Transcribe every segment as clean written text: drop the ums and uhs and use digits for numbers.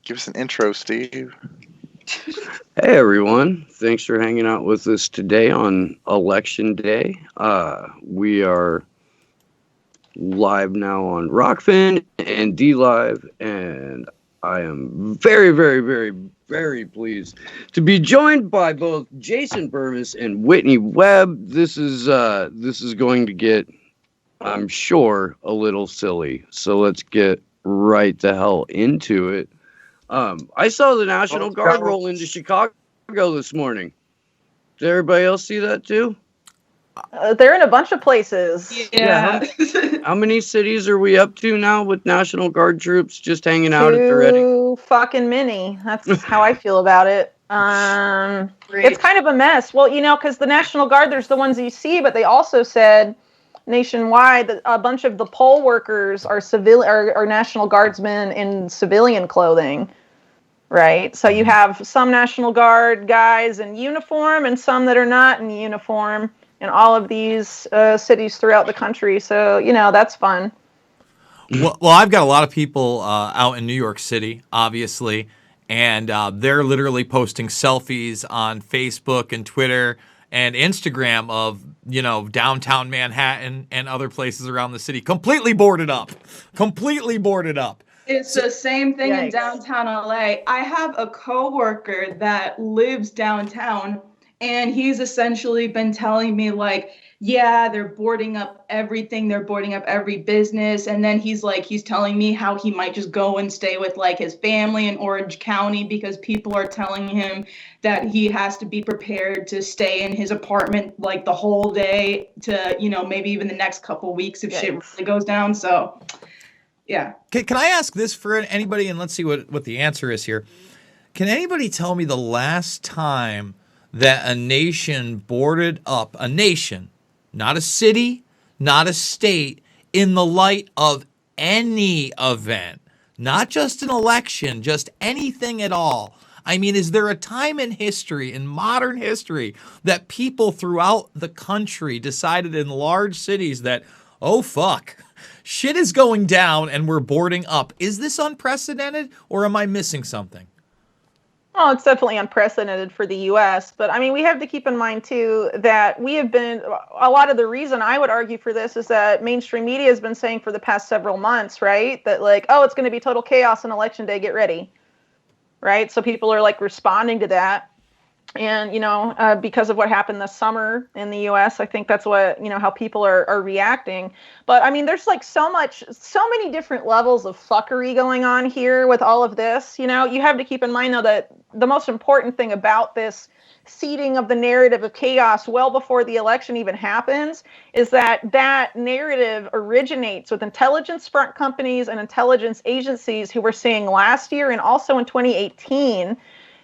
Give us an intro, Steve. Hey everyone, thanks for hanging out with us today on Election Day. We are live now on Rockfin and D Live, and I am very pleased to be joined by both Jason Burmis and Whitney Webb. This is going to get, I'm sure, a little silly. So let's get right the hell into it. I saw the National Guard roll into Chicago this morning. Did everybody else see that too? They're in a bunch of places. Yeah. How many cities are we up to now with National Guard troops just hanging out at the ready? Too fucking many. That's how I feel about it. It's kind of a mess. Well, because the National Guard, there's the ones you see, but they also said nationwide that a bunch of the poll workers are are National Guardsmen in civilian clothing. Right. So you have some National Guard guys in uniform and some that are not in uniform in all of these cities throughout the country. So, that's fun. Well, I've got a lot of people out in New York City, obviously, and they're literally posting selfies on Facebook and Twitter and Instagram of, downtown Manhattan and other places around the city completely boarded up. It's the same thing in downtown LA. I have a coworker that lives downtown, and he's essentially been telling me, yeah, they're boarding up everything. They're boarding up every business. And then he's telling me how he might just go and stay with his family in Orange County because people are telling him that he has to be prepared to stay in his apartment the whole day to, maybe even the next couple of weeks if shit really goes down. So, yeah. Can I ask this for anybody, and let's see what the answer is here. Can anybody tell me the last time that a nation boarded up, a nation, not a city, not a state, in the light of any event, not just an election, just anything at all? I mean, is there a time in history, in modern history, that people throughout the country decided in large cities that, oh, fuck, shit is going down and we're boarding up? Is this unprecedented, or am I missing something? Oh, it's definitely unprecedented for the U.S. But, we have to keep in mind, too, that we have been, a lot of the reason I would argue for this is that mainstream media has been saying for the past several months, right, that it's going to be total chaos on Election Day, get ready, right? So people are responding to that. And, because of what happened this summer in the U.S., I think that's what, how people are reacting. But, there's so many different levels of fuckery going on here with all of this. You have to keep in mind, though, that the most important thing about this seeding of the narrative of chaos well before the election even happens is that narrative originates with intelligence front companies and intelligence agencies who were saying last year and also in 2018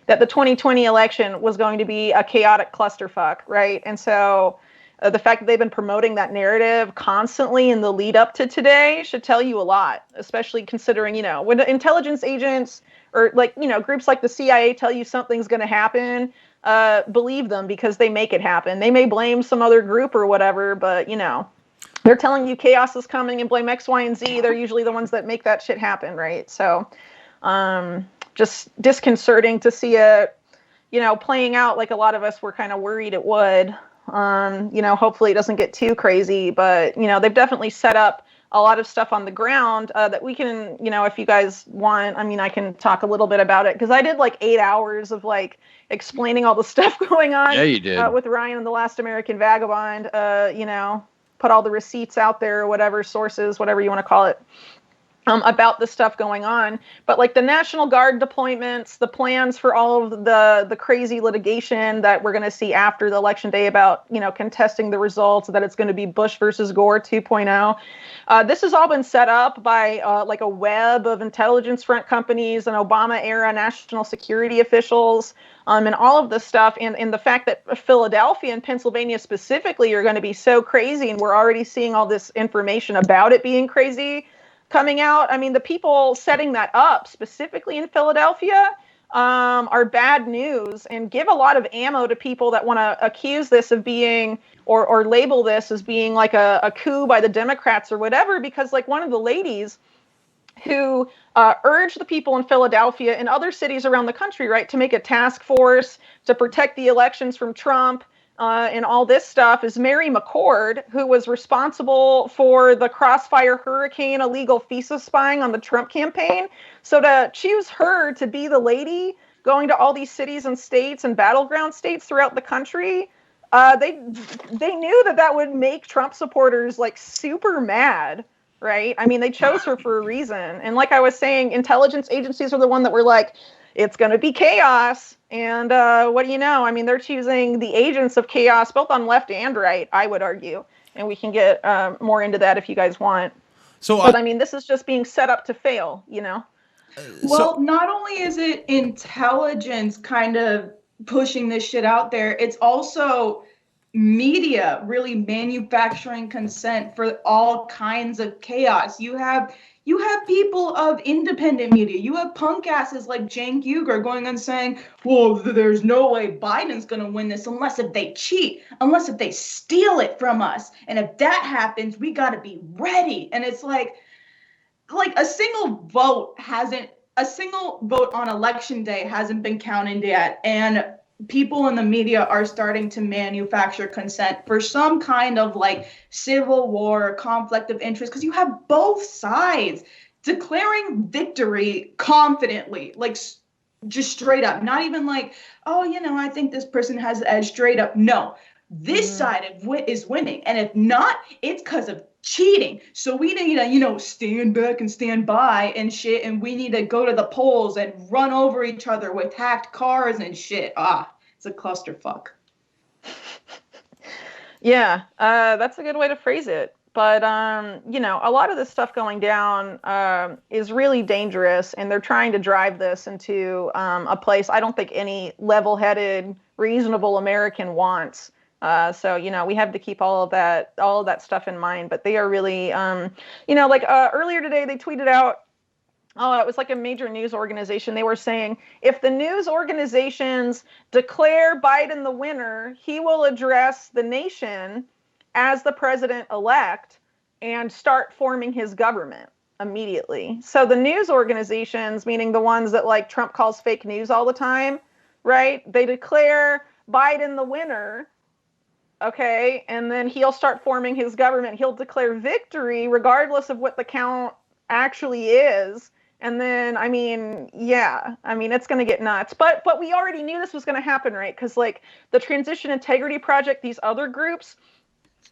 that the 2020 election was going to be a chaotic clusterfuck, right? And so the fact that they've been promoting that narrative constantly in the lead up to today should tell you a lot, especially considering, when the intelligence agents or groups like the CIA tell you something's going to happen, believe them because they make it happen. They may blame some other group or whatever, but, they're telling you chaos is coming and blame X, Y, and Z. They're usually the ones that make that shit happen, right? So, just disconcerting to see it, playing out like a lot of us were kind of worried it would. Hopefully it doesn't get too crazy, but, they've definitely set up a lot of stuff on the ground that we can, if you guys want, I can talk a little bit about it because I did 8 hours of explaining all the stuff going on. Yeah, you did. With Ryan and the Last American Vagabond, put all the receipts out there, or whatever, sources, whatever you want to call it. About the stuff going on, but the National Guard deployments, the plans for all of the crazy litigation that we're going to see after the election day about, contesting the results, that it's going to be Bush versus Gore 2.0. This has all been set up by a web of intelligence front companies and Obama era national security officials, and all of this stuff. And the fact that Philadelphia and Pennsylvania specifically are going to be so crazy, and we're already seeing all this information about it being crazy coming out. The people setting that up specifically in Philadelphia are bad news and give a lot of ammo to people that want to accuse this of being or label this as being a coup by the Democrats or whatever, because one of the ladies who urged the people in Philadelphia and other cities around the country, right, to make a task force to protect the elections from Trump and all this stuff, is Mary McCord, who was responsible for the Crossfire Hurricane illegal FISA spying on the Trump campaign. So to choose her to be the lady going to all these cities and states and battleground states throughout the country, they knew that would make Trump supporters like super mad. Right? I mean, they chose her for a reason. And like I was saying, intelligence agencies are the one that were like, it's going to be chaos. And what do you know? I mean, they're choosing the agents of chaos, both on left and right, I would argue. And we can get more into that if you guys want. But I mean, this is just being set up to fail, you know? Well, not only is it intelligence kind of pushing this shit out there, it's also media really manufacturing consent for all kinds of chaos. You have people of independent media. You have punk asses like Cenk Uygur going and saying, well, there's no way Biden's going to win this unless if they cheat, unless if they steal it from us. And if that happens, we got to be ready. And it's like a single vote on election day hasn't been counted yet. And people in the media are starting to manufacture consent for some kind of like civil war, conflict of interest, because you have both sides declaring victory confidently, like just straight up, not even like, oh, you know, I think this person has the edge, straight up. No, this side is winning. And if not, it's because of cheating. So we need to, you know, stand back and stand by and shit. And we need to go to the polls and run over each other with hacked cars and shit. It's a clusterfuck. Yeah, that's a good way to phrase it. But, you know, a lot of this stuff going down is really dangerous. And they're trying to drive this into a place I don't think any level-headed, reasonable American wants. So, you know, we have to keep all of that stuff in mind. But they are really, you know, like earlier today, they tweeted out, it was like a major news organization. They were saying, if the news organizations declare Biden the winner, he will address the nation as the president-elect and start forming his government immediately. So the news organizations, meaning the ones that like Trump calls fake news all the time, right? They declare Biden the winner. Okay, and then he'll start forming his government. He'll declare victory regardless of what the count actually is. And then, I mean, yeah, I mean, it's going to get nuts. But we already knew this was going to happen, right? Because like the Transition Integrity Project, these other groups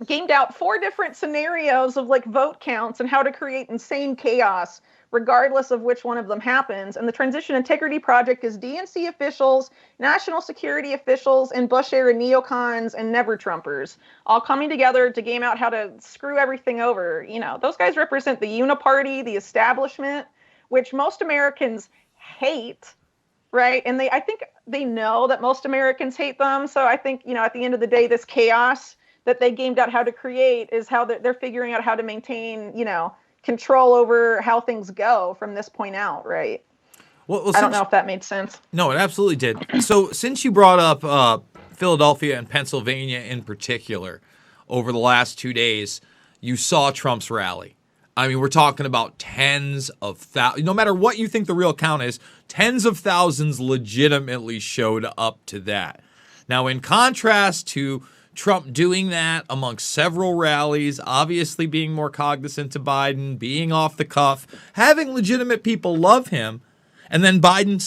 gamed out 4 different scenarios of like vote counts and how to create insane chaos regardless of which one of them happens. And the Transition Integrity Project is DNC officials, national security officials, and Bush era neocons and never Trumpers all coming together to game out how to screw everything over. You know, those guys represent the uniparty, the establishment, which most Americans hate, right? And I think they know that most Americans hate them. So I think, you know, at the end of the day, this chaos that they gamed out how to create is how they're figuring out how to maintain, you know, control over how things go from this point out, right? Well, I don't know if that made sense. No, it absolutely did. So since you brought up Philadelphia and Pennsylvania in particular, over the last 2 days, you saw Trump's rally. I mean, we're talking about tens of thousands. No matter what you think the real count is, tens of thousands legitimately showed up to that. Now, in contrast to Trump doing that amongst several rallies, obviously being more cognizant to Biden, being off the cuff, having legitimate people love him, and then Biden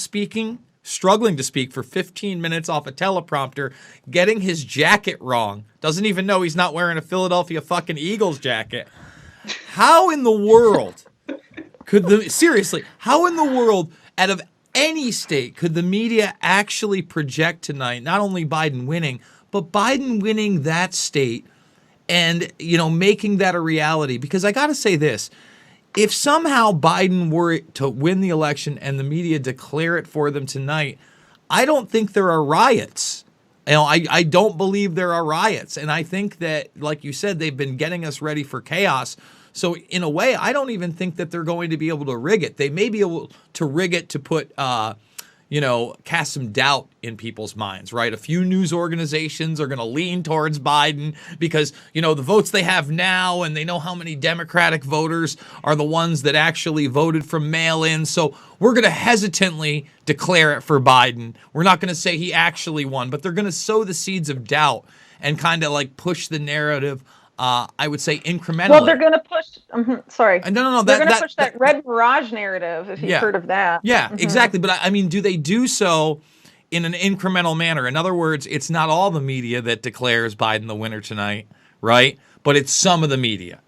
struggling to speak for 15 minutes off a teleprompter, getting his jacket wrong, doesn't even know he's not wearing a Philadelphia fucking Eagles jacket. How in the world how in the world, out of any state, could the media actually project tonight not only Biden winning, but Biden winning that state and, you know, making that a reality? Because I got to say this, if somehow Biden were to win the election and the media declare it for them tonight, I don't think there are riots. You know, I don't believe there are riots. And I think that, like you said, they've been getting us ready for chaos. So in a way, I don't even think that they're going to be able to rig it. They may be able to rig it to put, cast some doubt in people's minds, right? A few news organizations are going to lean towards Biden because, the votes they have now, and they know how many Democratic voters are the ones that actually voted from mail-in. So we're going to hesitantly declare it for Biden. We're not going to say he actually won, but they're going to sow the seeds of doubt and kind of like push the narrative, I would say, incrementally. Well, they're going to push. Sorry. No. They're going to push that red mirage narrative, if you've heard of that. Yeah, exactly. But I mean, do they do so in an incremental manner? In other words, it's not all the media that declares Biden the winner tonight, right? But it's some of the media.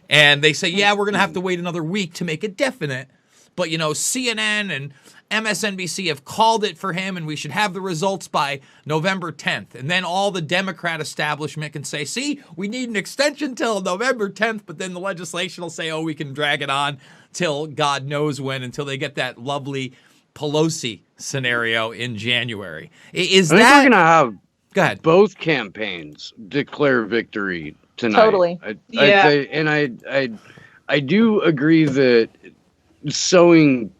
And they say, we're going to have to wait another week to make it definite. But, CNN and MSNBC have called it for him, and we should have the results by November 10th. And then all the Democrat establishment can say, see, we need an extension till November 10th, but then the legislation will say, we can drag it on till God knows when, until they get that lovely Pelosi scenario in January. I think we're going to have Go ahead. both campaigns declare victory tonight. Totally. I do agree that sowing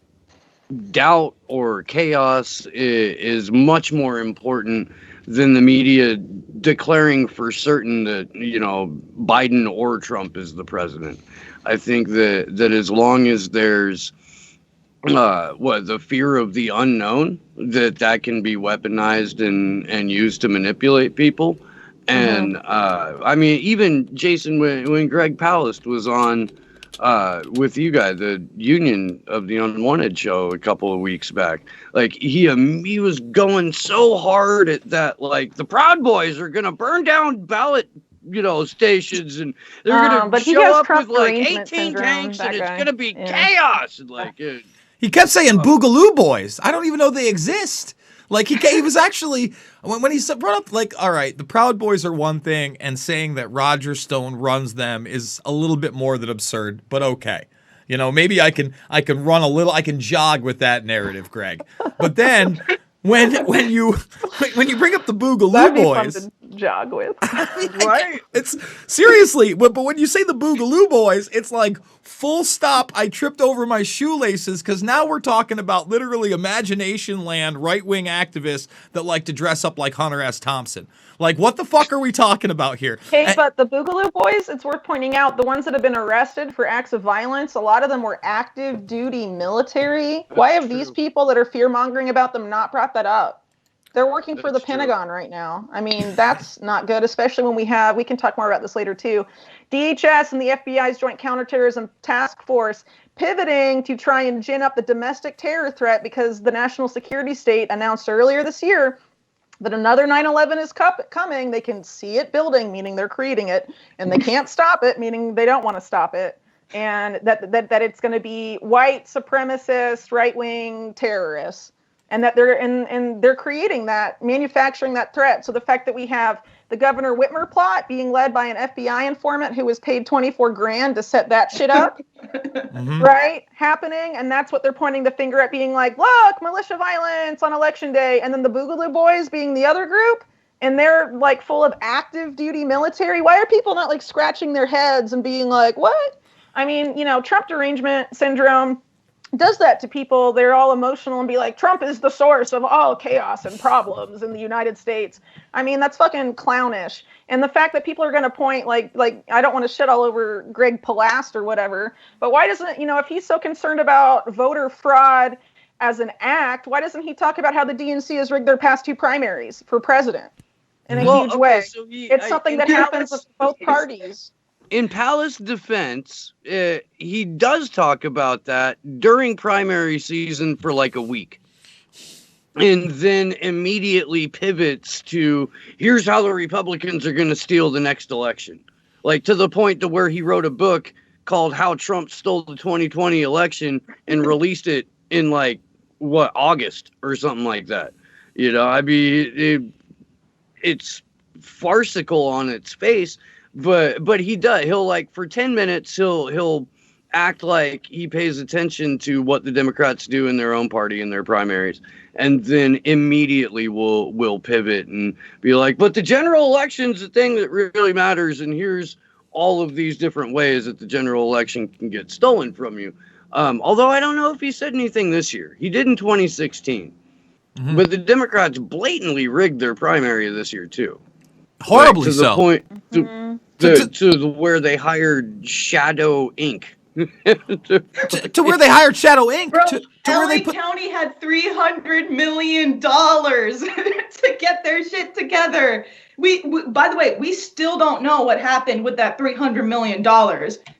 doubt or chaos is much more important than the media declaring for certain that, Biden or Trump is the president. I think that as long as there's the fear of the unknown, that can be weaponized and used to manipulate people. And I mean, even Jason, when Greg Palast was on with you guys, the Union of the Unwanted show a couple of weeks back, like he was going so hard at that, like the Proud Boys are gonna burn down ballot stations, and they're gonna show up with like 18 tanks, and it's gonna be chaos, and like he kept saying Boogaloo Boys. I don't even know they exist. Like he was actually, when he brought up, like, all right, the Proud Boys are one thing, and saying that Roger Stone runs them is a little bit more than absurd, but okay. Maybe I can run a little, I can jog with that narrative, Greg. But then when you bring up the Boogaloo Boys, fun to jog with. right? It's seriously, but when you say the Boogaloo Boys, it's like full stop. I tripped over my shoelaces, because now we're talking about literally imagination land right-wing activists that like to dress up like Hunter S. Thompson. Like, what the fuck are we talking about here? Hey, but the Boogaloo Boys, it's worth pointing out, the ones that have been arrested for acts of violence, a lot of them were active duty military. Why have these people that are fear-mongering about them not brought that up? They're working for the Pentagon right now. I mean, that's not good, especially when we can talk more about this later too, DHS and the FBI's Joint Counterterrorism Task Force pivoting to try and gin up the domestic terror threat, because the National Security State announced earlier this year that another 9/11 is coming. They can see it building, meaning they're creating it, and they can't stop it, meaning they don't want to stop it. And that it's going to be white supremacist, right-wing terrorists. And that they're creating that, manufacturing that threat. So the fact that we have the Governor Whitmer plot being led by an FBI informant who was paid $24,000 to set that shit up, right? Happening, and that's what they're pointing the finger at, being like, look, militia violence on election day, and then the Boogaloo Boys being the other group, and they're like full of active duty military. Why are people not like scratching their heads and being like, what? I mean, Trump derangement syndrome does that to people. They're all emotional and be like, Trump is the source of all chaos and problems in the United States. I mean, that's fucking clownish. And the fact that people are going to point like I don't want to shit all over Greg Palast or whatever, but why doesn't, if he's so concerned about voter fraud as an act, why doesn't he talk about how the DNC has rigged their past two primaries for president in a huge way? So it's something that happens with both parties. In Palast's defense, he does talk about that during primary season for like a week. And then immediately pivots to, here's how the Republicans are going to steal the next election. Like, to the point to where he wrote a book called How Trump Stole the 2020 Election and released it in like, August or something like that. I mean, it's farcical on its face. But he does. He'll like for 10 minutes he'll act like he pays attention to what the Democrats do in their own party in their primaries, and then immediately will pivot and be like, but the general election's the thing that really matters, and here's all of these different ways that the general election can get stolen from you. Although I don't know if he said anything this year. He did in 2016. Mhm. But the Democrats blatantly rigged their primary this year too. Horribly to the so. point Mhm. to where they hired Shadow Inc. To where they hired Shadow Inc. Bro, to LA where they put. County had $300 million to get their shit together. We, by the way, we still don't know what happened with that $300 million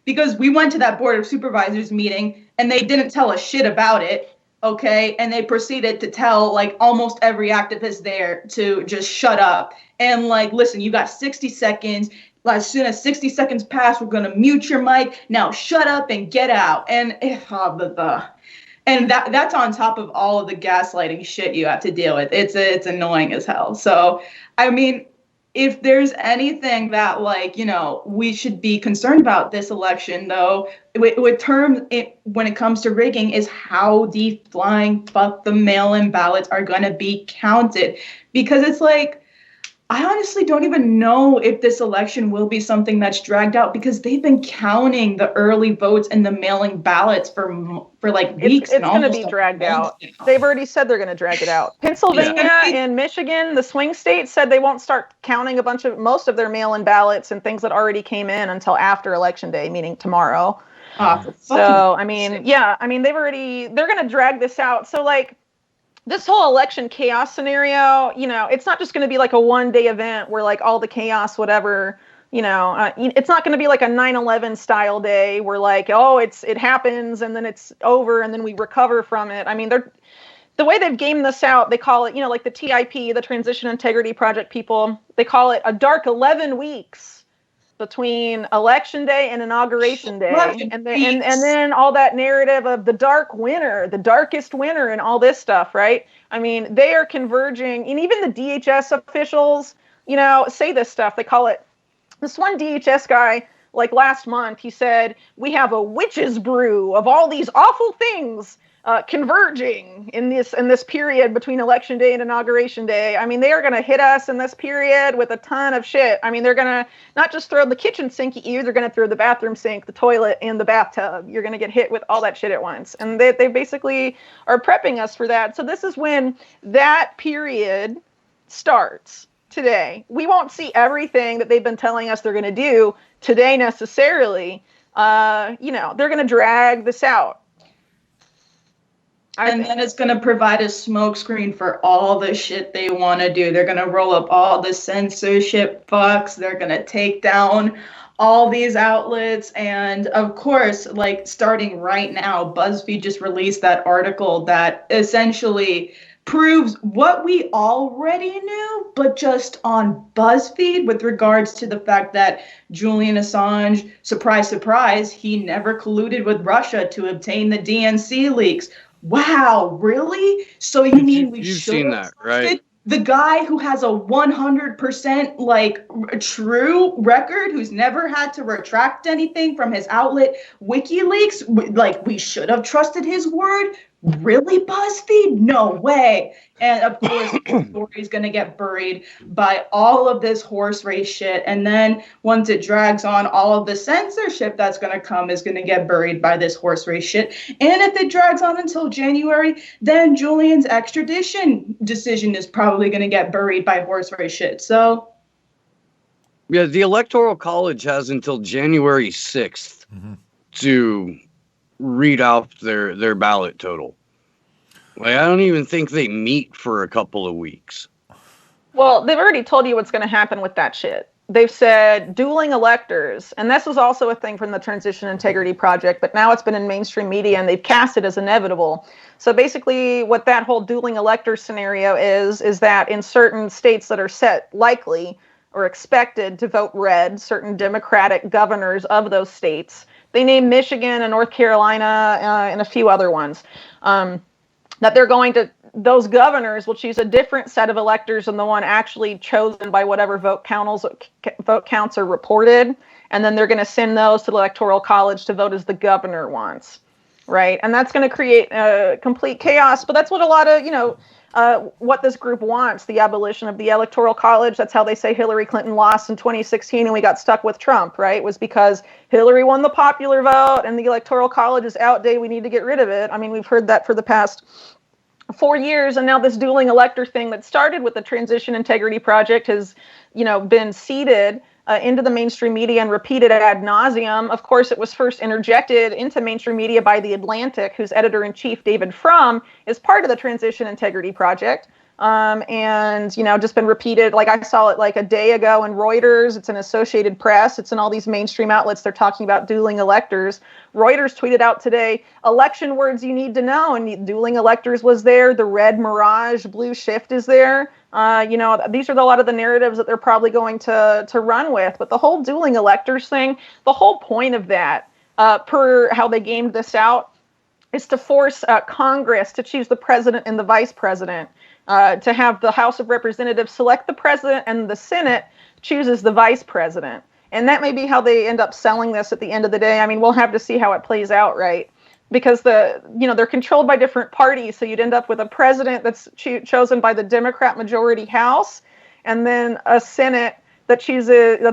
because we went to that Board of Supervisors meeting and they didn't tell us shit about it. Okay. And they proceeded to tell like almost every activist there to just shut up and like, listen, you got 60 seconds. As soon as 60 seconds pass, we're going to mute your mic. Now shut up and get out. And and that's on top of all of the gaslighting shit you have to deal with. It's annoying as hell. So, I mean, if there's anything that like, you know, we should be concerned about this election though, when it comes to rigging is how the flying fuck the mail-in ballots are going to be counted. Because it's like, I honestly don't even know if this election will be something that's dragged out because they've been counting the early votes and the mailing ballots for like weeks. It's going to be dragged out. They've already said they're going to drag it out. Pennsylvania and Michigan, the swing states, said they won't start counting most of their mail-in ballots and things that already came in until after Election Day, meaning tomorrow. So, I mean, they're going to drag this out. So, like, this whole election chaos scenario, you know, it's not just going to be like a one-day event where like all the chaos, whatever, you know, it's not going to be like a 9/11 style day where like, oh, it happens and then it's over and then we recover from it. I mean, the way they've gamed this out, they call it, you know, like the TIP, the Transition Integrity Project people, they call it a dark 11 weeks between Election Day and Inauguration Day, and then all that narrative of the dark winter, the darkest winter, and all this stuff, right? I mean, they are converging, and even the DHS officials, you know, say this stuff. They call it, this one DHS guy, like last month, he said, we have a witch's brew of all these awful things converging in this period between Election Day and Inauguration Day. I mean, they are going to hit us in this period with a ton of shit. I mean, they're going to not just throw the kitchen sink at you, they're going to throw the bathroom sink, the toilet, and the bathtub. You're going to get hit with all that shit at once. And they basically are prepping us for that. So this is when that period starts today. We won't see everything that they've been telling us they're going to do today necessarily. You know, they're going to drag this out. And then it's going to provide a smokescreen for all the shit they want to do. They're going to roll up all the censorship fucks. They're going to take down all these outlets. And of course, like starting right now, BuzzFeed just released that article that essentially proves what we already knew, but just on BuzzFeed with regards to the fact that Julian Assange, surprise, surprise, he never colluded with Russia to obtain the DNC leaks. Wow, really? So you mean we should seen that, right? The guy who has a 100% like true record, who's never had to retract anything from his outlet, WikiLeaks, like we should have trusted his word? Really, BuzzFeed? No way. And of course, the story's going to get buried by all of this horse race shit. And then once it drags on, all of the censorship that's going to come is going to get buried by this horse race shit. And if it drags on until January, then Julian's extradition decision is probably going to get buried by horse race shit. So, yeah, the Electoral College has until January 6th to read out their ballot total. Like, I don't even think they meet for a couple of weeks. Well, they've already told you what's going to happen with that shit. They've said dueling electors, and this was also a thing from the Transition Integrity Project, but now it's been in mainstream media and they've cast it as inevitable. So basically what that whole dueling elector scenario is that in certain states that are set likely or expected to vote red, certain Democratic governors of those states, they named Michigan and North Carolina and a few other ones, that they're going to, those governors will choose a different set of electors than the one actually chosen by whatever vote counts are reported. And then they're going to send those to the Electoral College to vote as the governor wants, right? And that's going to create complete chaos. But that's what a lot of, you know, what this group wants, the abolition of the Electoral College. That's how they say Hillary Clinton lost in 2016 and we got stuck with Trump, right? Was because Hillary won the popular vote and the Electoral College is outdated. We need to get rid of it. I mean, we've heard that for the past 4 years, and now this dueling elector thing that started with the Transition Integrity Project has, been seeded into the mainstream media and repeated ad nauseum. Of course, it was first interjected into mainstream media by The Atlantic, whose editor-in-chief, David Frum, is part of the Transition Integrity Project. And, just been repeated. Like, I saw it like a day ago in Reuters. It's in Associated Press. It's in all these mainstream outlets. They're talking about dueling electors. Reuters tweeted out today, election words you need to know. And dueling electors was there. The red mirage, blue shift is there. These are a lot of the narratives that they're probably going to run with. But the whole dueling electors thing, the whole point of that, per how they gamed this out, is to force Congress to choose the president and the vice president. To have the House of Representatives select the president and the Senate chooses the vice president. And that may be how they end up selling this at the end of the day. I mean, we'll have to see how it plays out, right? Because they're controlled by different parties. So you'd end up with a president that's chosen by the Democrat majority House, and then a Senate that's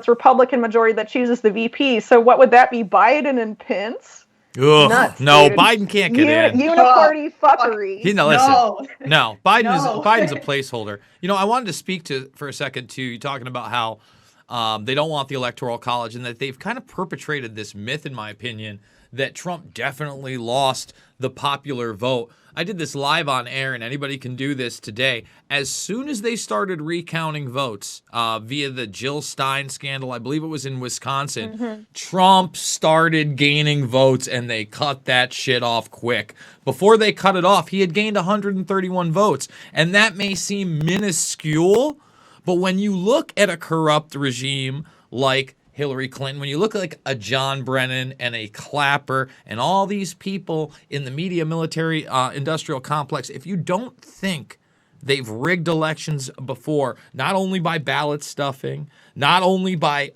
Republican majority that chooses the VP. So what would that be? Biden and Pence? Ugh, Nuts, no, dude. Biden can't get in. Uniparty fuckery. Listen, no, Biden's a placeholder. I wanted to speak for a second to you talking about how they don't want the Electoral College, and that they've kind of perpetrated this myth, in my opinion, that Trump definitely lost the popular vote. I did this live on air, and anybody can do this today. As soon as they started recounting votes via the Jill Stein scandal, I believe it was in Wisconsin, Trump started gaining votes, and they cut that shit off quick. Before they cut it off, he had gained 131 votes, and that may seem minuscule, but when you look at a corrupt regime like Hillary Clinton, when you look like a John Brennan and a Clapper and all these people in the media military industrial complex, if you don't think they've rigged elections before, not only by ballot stuffing, not only by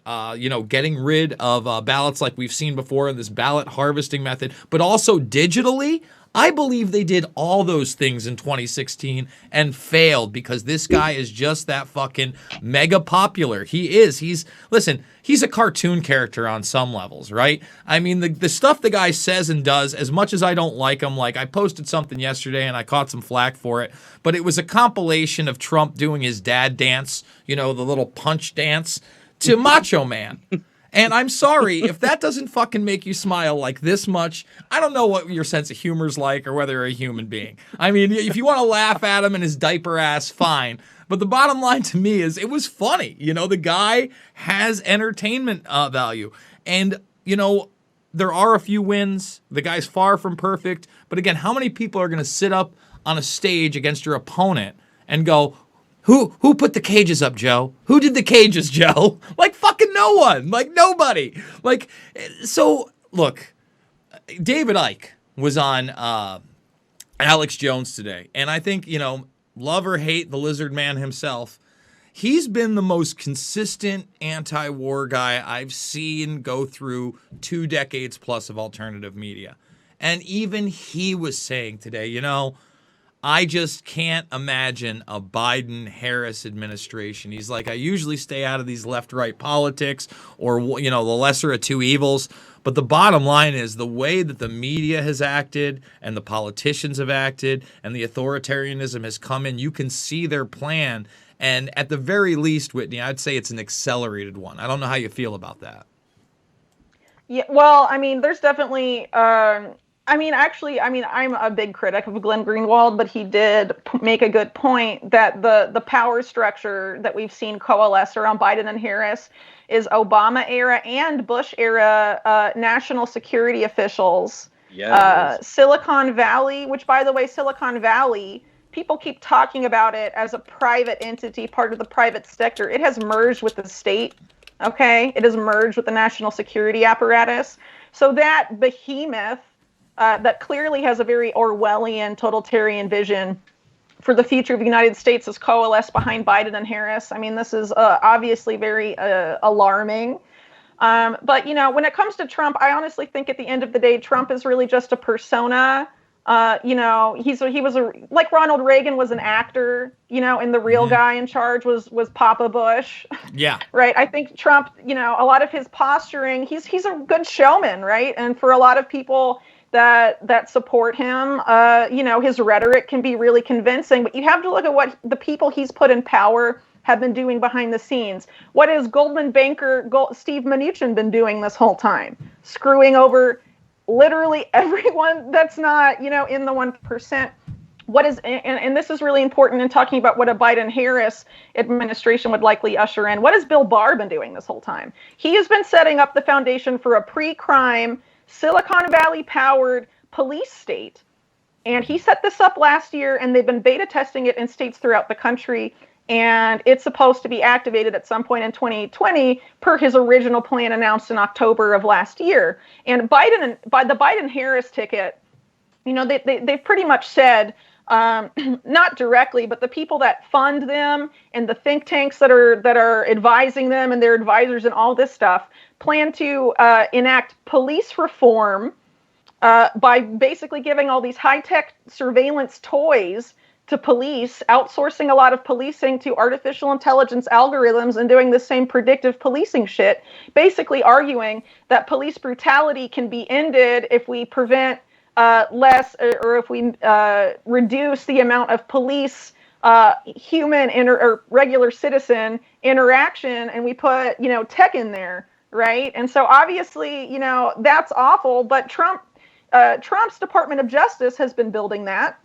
getting rid of ballots like we've seen before in this ballot harvesting method, but also digitally, I believe they did all those things in 2016 and failed because this guy is just that fucking mega popular. He is. He's a cartoon character on some levels, right? I mean, the stuff the guy says and does, as much as I don't like him, like I posted something yesterday and I caught some flack for it, but it was a compilation of Trump doing his dad dance, the little punch dance to Macho Man. And I'm sorry, if that doesn't fucking make you smile like this much, I don't know what your sense of humor is like or whether you're a human being. I mean, if you want to laugh at him and his diaper ass, fine. But the bottom line to me is it was funny. The guy has entertainment value. And, there are a few wins. The guy's far from perfect. But again, how many people are going to sit up on a stage against your opponent and go, Who put the cages up, Joe? Who did the cages, Joe? Like fucking no one. Like nobody. Like, so look, David Icke was on Alex Jones today. And I think, love or hate the lizard man himself, he's been the most consistent anti-war guy I've seen go through 2 decades plus of alternative media. And even he was saying today, I just can't imagine a Biden-Harris administration. He's like, I usually stay out of these left-right politics or, the lesser of two evils. But the bottom line is the way that the media has acted and the politicians have acted and the authoritarianism has come in, you can see their plan. And at the very least, Whitney, I'd say it's an accelerated one. I don't know how you feel about that. Yeah, well, I mean, there's definitely... I'm a big critic of Glenn Greenwald, but he did make a good point that the power structure that we've seen coalesce around Biden and Harris is Obama era and Bush era national security officials. Silicon Valley, which, by the way, Silicon Valley, people keep talking about it as a private entity, part of the private sector. It has merged with the state. Okay, it has merged with the national security apparatus. So that behemoth that clearly has a very Orwellian, totalitarian vision for the future of the United States has coalesced behind Biden and Harris. I mean, this is obviously very alarming. But, when it comes to Trump, I honestly think at the end of the day, Trump is really just a persona. He was like Ronald Reagan was an actor, and the real guy in charge was Papa Bush. Yeah. Right. I think Trump, a lot of his posturing, he's a good showman, right? And for a lot of people, that support him. His rhetoric can be really convincing, but you have to look at what the people he's put in power have been doing behind the scenes. What has Goldman banker Steve Mnuchin been doing this whole time? Screwing over literally everyone that's not, in the 1%. What is, and this is really important in talking about what a Biden-Harris administration would likely usher in. What has Bill Barr been doing this whole time? He has been setting up the foundation for a pre-crime, Silicon Valley-powered police state. And he set this up last year, and they've been beta testing it in states throughout the country. And it's supposed to be activated at some point in 2020 per his original plan announced in October of last year. And by the Biden-Harris ticket, they've pretty much said, not directly, but the people that fund them and the think tanks that are advising them and their advisors and all this stuff plan to enact police reform by basically giving all these high-tech surveillance toys to police, outsourcing a lot of policing to artificial intelligence algorithms and doing the same predictive policing shit, basically arguing that police brutality can be ended if we prevent less, or if we reduce the amount of police human or regular citizen interaction, and we put tech in there, right? And so obviously that's awful, but Trump's Department of Justice has been building that.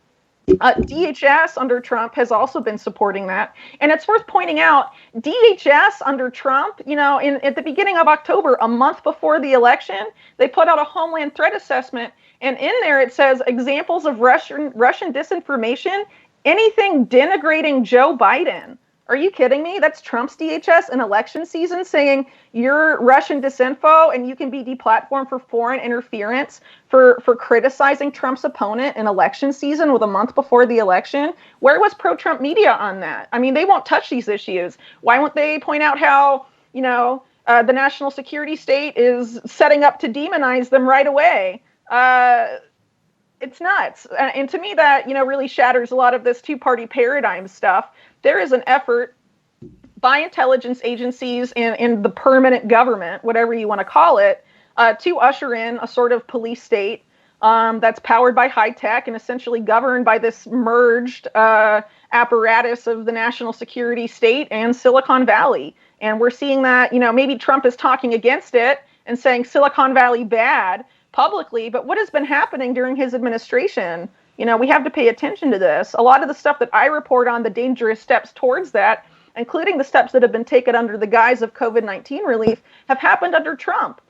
DHS under Trump has also been supporting that. And it's worth pointing out, DHS under Trump, at the beginning of October, a month before the election, they put out a Homeland Threat Assessment. And in there it says examples of Russian disinformation, anything denigrating Joe Biden. Are you kidding me? That's Trump's DHS in election season saying you're Russian disinfo and you can be deplatformed for foreign interference for criticizing Trump's opponent in election season with a month before the election. Where was pro-Trump media on that? I mean, they won't touch these issues. Why won't they point out how, the national security state is setting up to demonize them right away? It's nuts. And to me, that, really shatters a lot of this two-party paradigm stuff. There is an effort by intelligence agencies in the permanent government, whatever you want to call it, to usher in a sort of police state that's powered by high tech and essentially governed by this merged apparatus of the national security state and Silicon Valley. And we're seeing that, maybe Trump is talking against it and saying Silicon Valley bad publicly, but what has been happening during his administration? We have to pay attention to this. A lot of the stuff that I report on, the dangerous steps towards that, including the steps that have been taken under the guise of COVID-19 relief, have happened under Trump.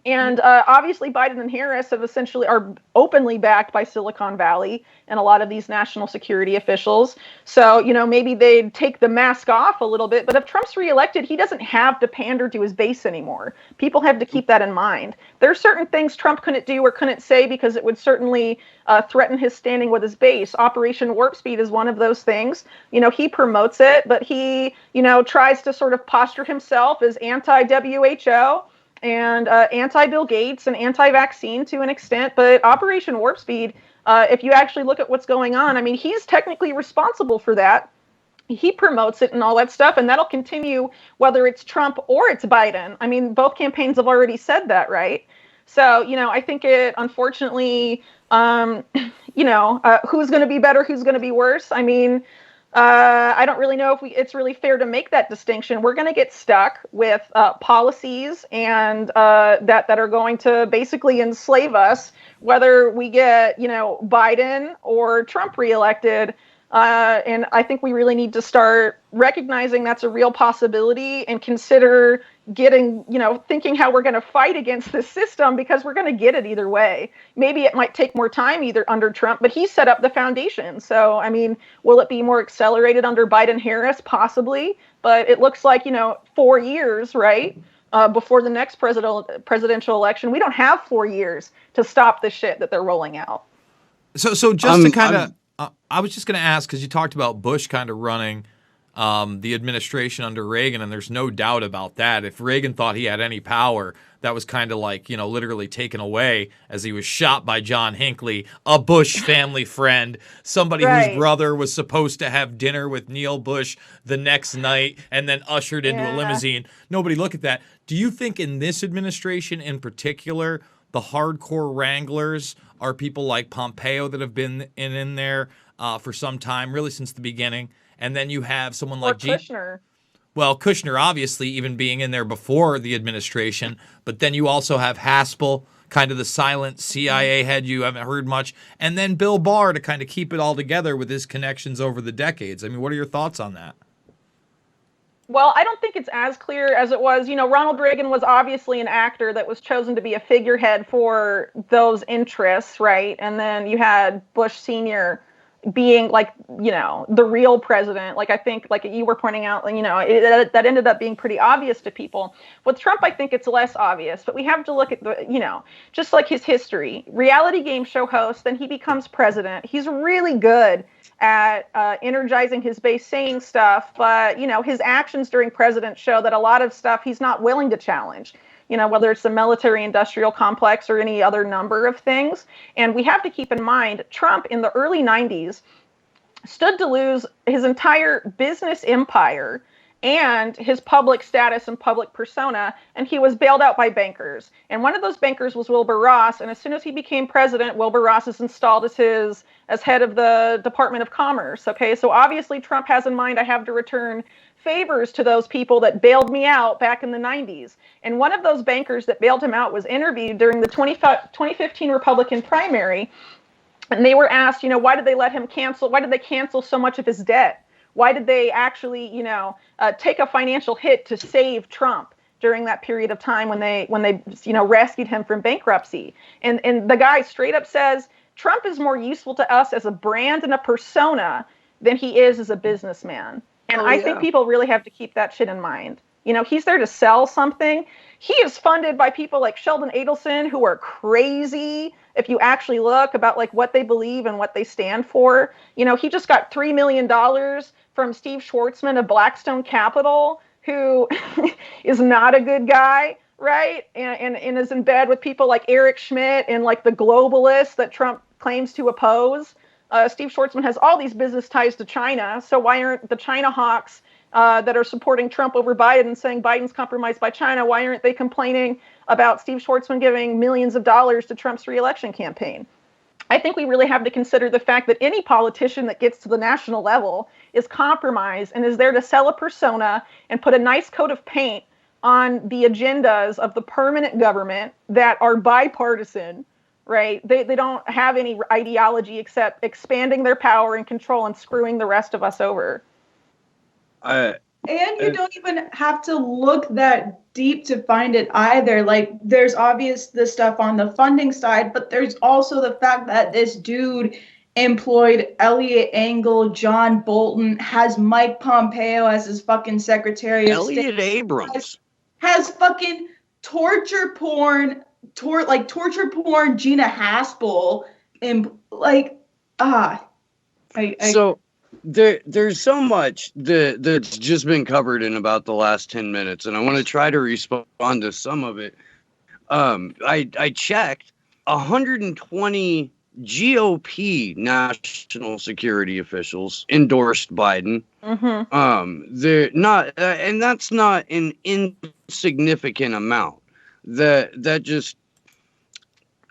And obviously Biden and Harris are openly backed by Silicon Valley and a lot of these national security officials. So, maybe they'd take the mask off a little bit. But if Trump's reelected, he doesn't have to pander to his base anymore. People have to keep that in mind. There are certain things Trump couldn't do or couldn't say because it would certainly threaten his standing with his base. Operation Warp Speed is one of those things. He promotes it, but he, tries to sort of posture himself as anti-WHO. And anti-Bill Gates and anti-vaccine to an extent. But Operation Warp Speed, if you actually look at what's going on, I mean, he's technically responsible for that. He promotes it and all that stuff, and that'll continue whether it's Trump or it's Biden. I mean, both campaigns have already said that, right? So, I think it, unfortunately, who's going to be better, who's going to be worse? I mean, I don't really know if it's really fair to make that distinction. We're going to get stuck with policies and that are going to basically enslave us, whether we get, Biden or Trump reelected. And I think we really need to start recognizing that's a real possibility and consider getting, thinking how we're going to fight against this system, because we're going to get it either way. Maybe it might take more time either under Trump, but he set up the foundation. So, I mean, will it be more accelerated under Biden-Harris? Possibly. But it looks like, 4 years, right? Before the next presidential election. We don't have 4 years to stop the shit that they're rolling out. So just to kind of, I was just going to ask, because you talked about Bush kind of running the administration under Reagan, and there's no doubt about that. If Reagan thought he had any power, that was kind of like, literally taken away as he was shot by John Hinckley, a Bush family friend, somebody whose brother was supposed to have dinner with Neil Bush the next night and then ushered into a limousine. Nobody look at that. Do you think in this administration in particular The hardcore wranglers are people like Pompeo that have been in there for some time, really since the beginning. And then you have someone like Kushner. Well, Kushner obviously even being in there before the administration, but then you also have Haspel, kind of the silent CIA head you haven't heard much, and then Bill Barr to kind of keep it all together with his connections over the decades. I mean, what are your thoughts on that? Well, I don't think it's as clear as it was. Ronald Reagan was obviously an actor that was chosen to be a figurehead for those interests, right? And then you had Bush Sr. being like, the real president. Like, I think, like you were pointing out, that ended up being pretty obvious to people. With Trump, I think it's less obvious, but we have to look at just like his history. Reality game show host, then he becomes president. He's really good at energizing his base, saying stuff, but his actions during president show that a lot of stuff he's not willing to challenge, whether it's the military industrial complex or any other number of things. And we have to keep in mind, Trump in the early 90s stood to lose his entire business empire and his public status and public persona, and he was bailed out by bankers. And one of those bankers was Wilbur Ross, and as soon as he became president, Wilbur Ross is installed as head of the Department of Commerce. Okay, so obviously Trump has in mind, I have to return favors to those people that bailed me out back in the 90s. And one of those bankers that bailed him out was interviewed during the 2015 Republican primary, and they were asked, why did they cancel so much of his debt? Why did they actually, take a financial hit to save Trump during that period of time when they rescued him from bankruptcy? And the guy straight up says, Trump is more useful to us as a brand and a persona than he is as a businessman. And I think people really have to keep that shit in mind. He's there to sell something. He is funded by people like Sheldon Adelson, who are crazy. If you actually look about like what they believe and what they stand for, he just got $3 million from Steve Schwartzman of Blackstone Capital, who is not a good guy, right? And is in bed with people like Eric Schmidt and like the globalists that Trump claims to oppose. Steve Schwartzman has all these business ties to China. So why aren't the China hawks that are supporting Trump over Biden, saying Biden's compromised by China, why aren't they complaining about Steve Schwartzman giving millions of dollars to Trump's reelection campaign? I think we really have to consider the fact that any politician that gets to the national level is compromised and is there to sell a persona and put a nice coat of paint on the agendas of the permanent government that are bipartisan, right? They don't have any ideology except expanding their power and control and screwing the rest of us over. And you don't even have to look that deep to find it either. Like, there's obvious the stuff on the funding side, but there's also the fact that this dude employed Elliot Engel, John Bolton, has Mike Pompeo as his fucking Secretary of State. Elliot Abrams has fucking torture porn Gina Haspel, and so there's so much that's just been covered in about the last 10 minutes, and I want to try to respond to some of it. I checked 120 GOP national security officials endorsed Biden. They're not, and that's not an insignificant amount. That just,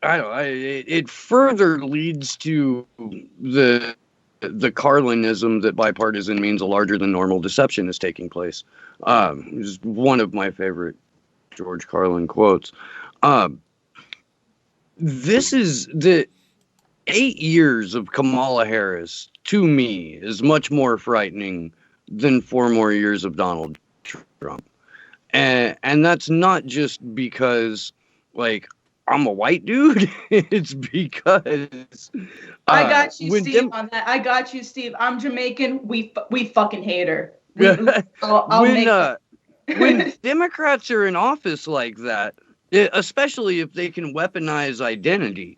I don't know, it further leads to the Carlinism that bipartisan means a larger than normal deception is taking place. Is one of my favorite George Carlin quotes. This is the 8 years of Kamala Harris, to me, is much more frightening than 4 more years of Donald Trump. And that's not just because, like, I'm a white dude. It's because I got you, Steve, on that. I got you, Steve. I'm Jamaican. We fucking hate her. When Democrats are in office like that, especially if they can weaponize identity,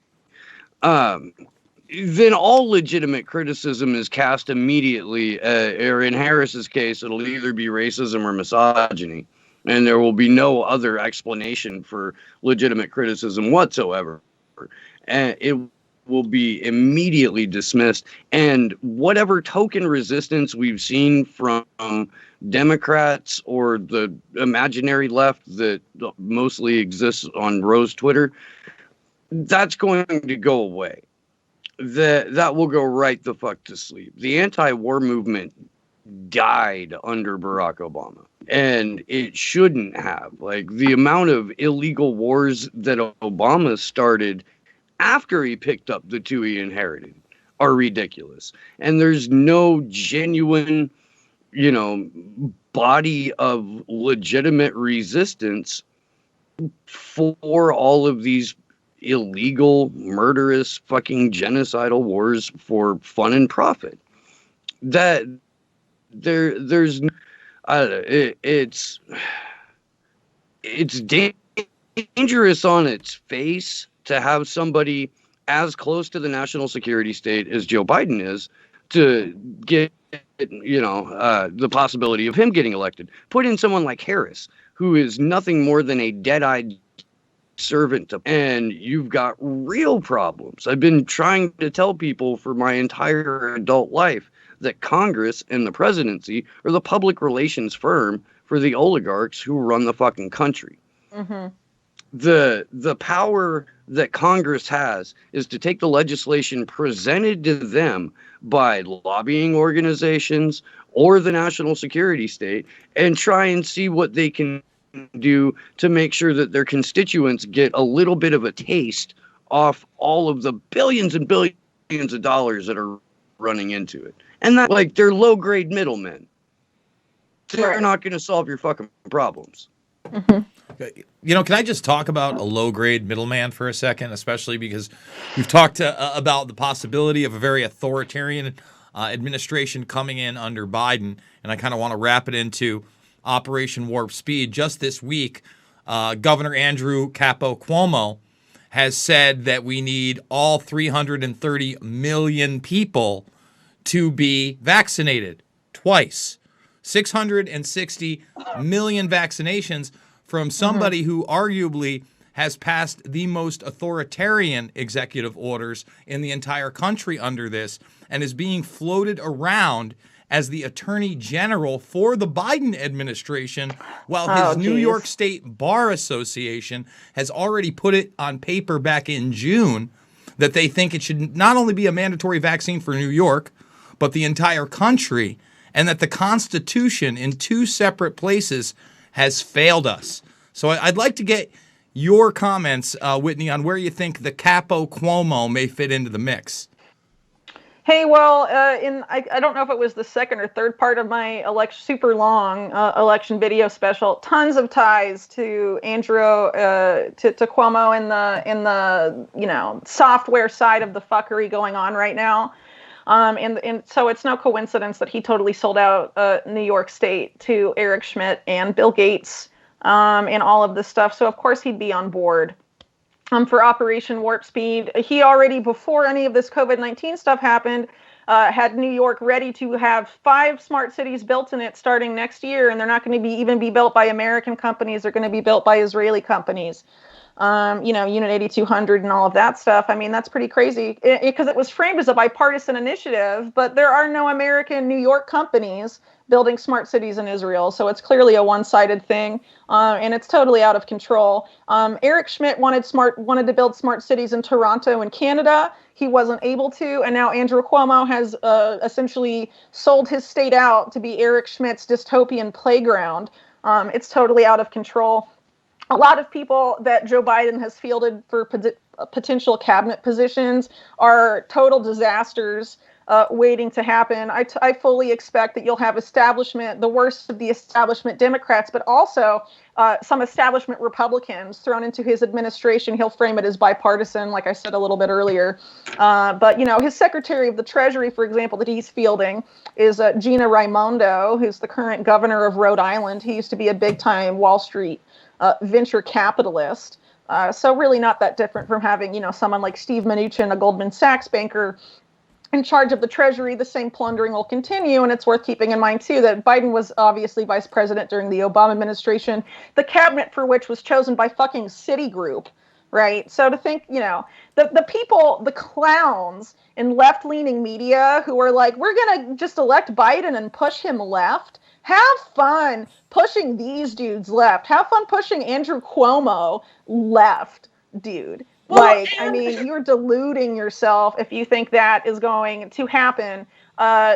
then all legitimate criticism is cast immediately. Or in Harris's case, it'll either be racism or misogyny. And there will be no other explanation for legitimate criticism whatsoever. And it will be immediately dismissed. And whatever token resistance we've seen from Democrats or the imaginary left that mostly exists on Rose Twitter, that's going to go away. That will go right the fuck to sleep. The anti-war movement died under Barack Obama, and it shouldn't have. Like, the amount of illegal wars that Obama started after he picked up the two he inherited are ridiculous. And there's no genuine, body of legitimate resistance for all of these illegal, murderous, fucking genocidal wars for fun and profit. That there's, I don't know, it's dangerous on its face to have somebody as close to the national security state as Joe Biden is to get, the possibility of him getting elected. Put in someone like Harris, who is nothing more than a dead-eyed servant, and you've got real problems. I've been trying to tell people for my entire adult life that Congress and the presidency are the public relations firm for the oligarchs who run the fucking country. Mm-hmm. The power that Congress has is to take the legislation presented to them by lobbying organizations or the national security state and try and see what they can do to make sure that their constituents get a little bit of a taste off all of the billions and billions of dollars that are running into it. And that, like, they're low-grade middlemen. They're not going to solve your fucking problems. Mm-hmm. Can I just talk about a low-grade middleman for a second, especially because we've talked about the possibility of a very authoritarian administration coming in under Biden, and I kind of want to wrap it into Operation Warp Speed. Just this week, Governor Andrew Capo Cuomo has said that we need all 330 million people to be vaccinated twice. 660 million vaccinations from somebody who arguably has passed the most authoritarian executive orders in the entire country under this and is being floated around as the attorney general for the Biden administration, while his New York State Bar Association has already put it on paper back in June that they think it should not only be a mandatory vaccine for New York, but the entire country, and that the Constitution in two separate places has failed us. So I'd like to get your comments, Whitney, on where you think the Capo Cuomo may fit into the mix. Hey, well, I don't know if it was the second or third part of my super long election video special. Tons of ties to Andrew to Cuomo in the software side of the fuckery going on right now. And so it's no coincidence that he totally sold out New York State to Eric Schmidt and Bill Gates and all of this stuff. So of course he'd be on board. For Operation Warp Speed, he already, before any of this COVID-19 stuff happened, had New York ready to have 5 smart cities built in it starting next year, and they're not going to even be built by American companies. They're going to be built by Israeli companies. Unit 8200 and all of that stuff. I mean, that's pretty crazy because it was framed as a bipartisan initiative, but there are no American New York companies building smart cities in Israel. So it's clearly a one-sided thing, and it's totally out of control. Eric Schmidt wanted to build smart cities in Toronto and Canada. He wasn't able to, and now Andrew Cuomo has essentially sold his state out to be Eric Schmidt's dystopian playground. It's totally out of control. A lot of people that Joe Biden has fielded for potential cabinet positions are total disasters waiting to happen. I fully expect that you'll have the worst of the establishment Democrats, but also some establishment Republicans thrown into his administration. He'll frame it as bipartisan, like I said a little bit earlier. But his Secretary of the Treasury, for example, that he's fielding is Gina Raimondo, who's the current governor of Rhode Island. He used to be a big-time Wall Street venture capitalist. So really not that different from having, someone like Steve Mnuchin, a Goldman Sachs banker, in charge of the Treasury. The same plundering will continue. And it's worth keeping in mind, too, that Biden was obviously vice president during the Obama administration, the cabinet for which was chosen by fucking Citigroup. Right. So to think, the people, the clowns in left-leaning media who are like, we're going to just elect Biden and push him left. Have fun pushing these dudes left. Have fun pushing Andrew Cuomo left, dude. Like, I mean, you're deluding yourself if you think that is going to happen.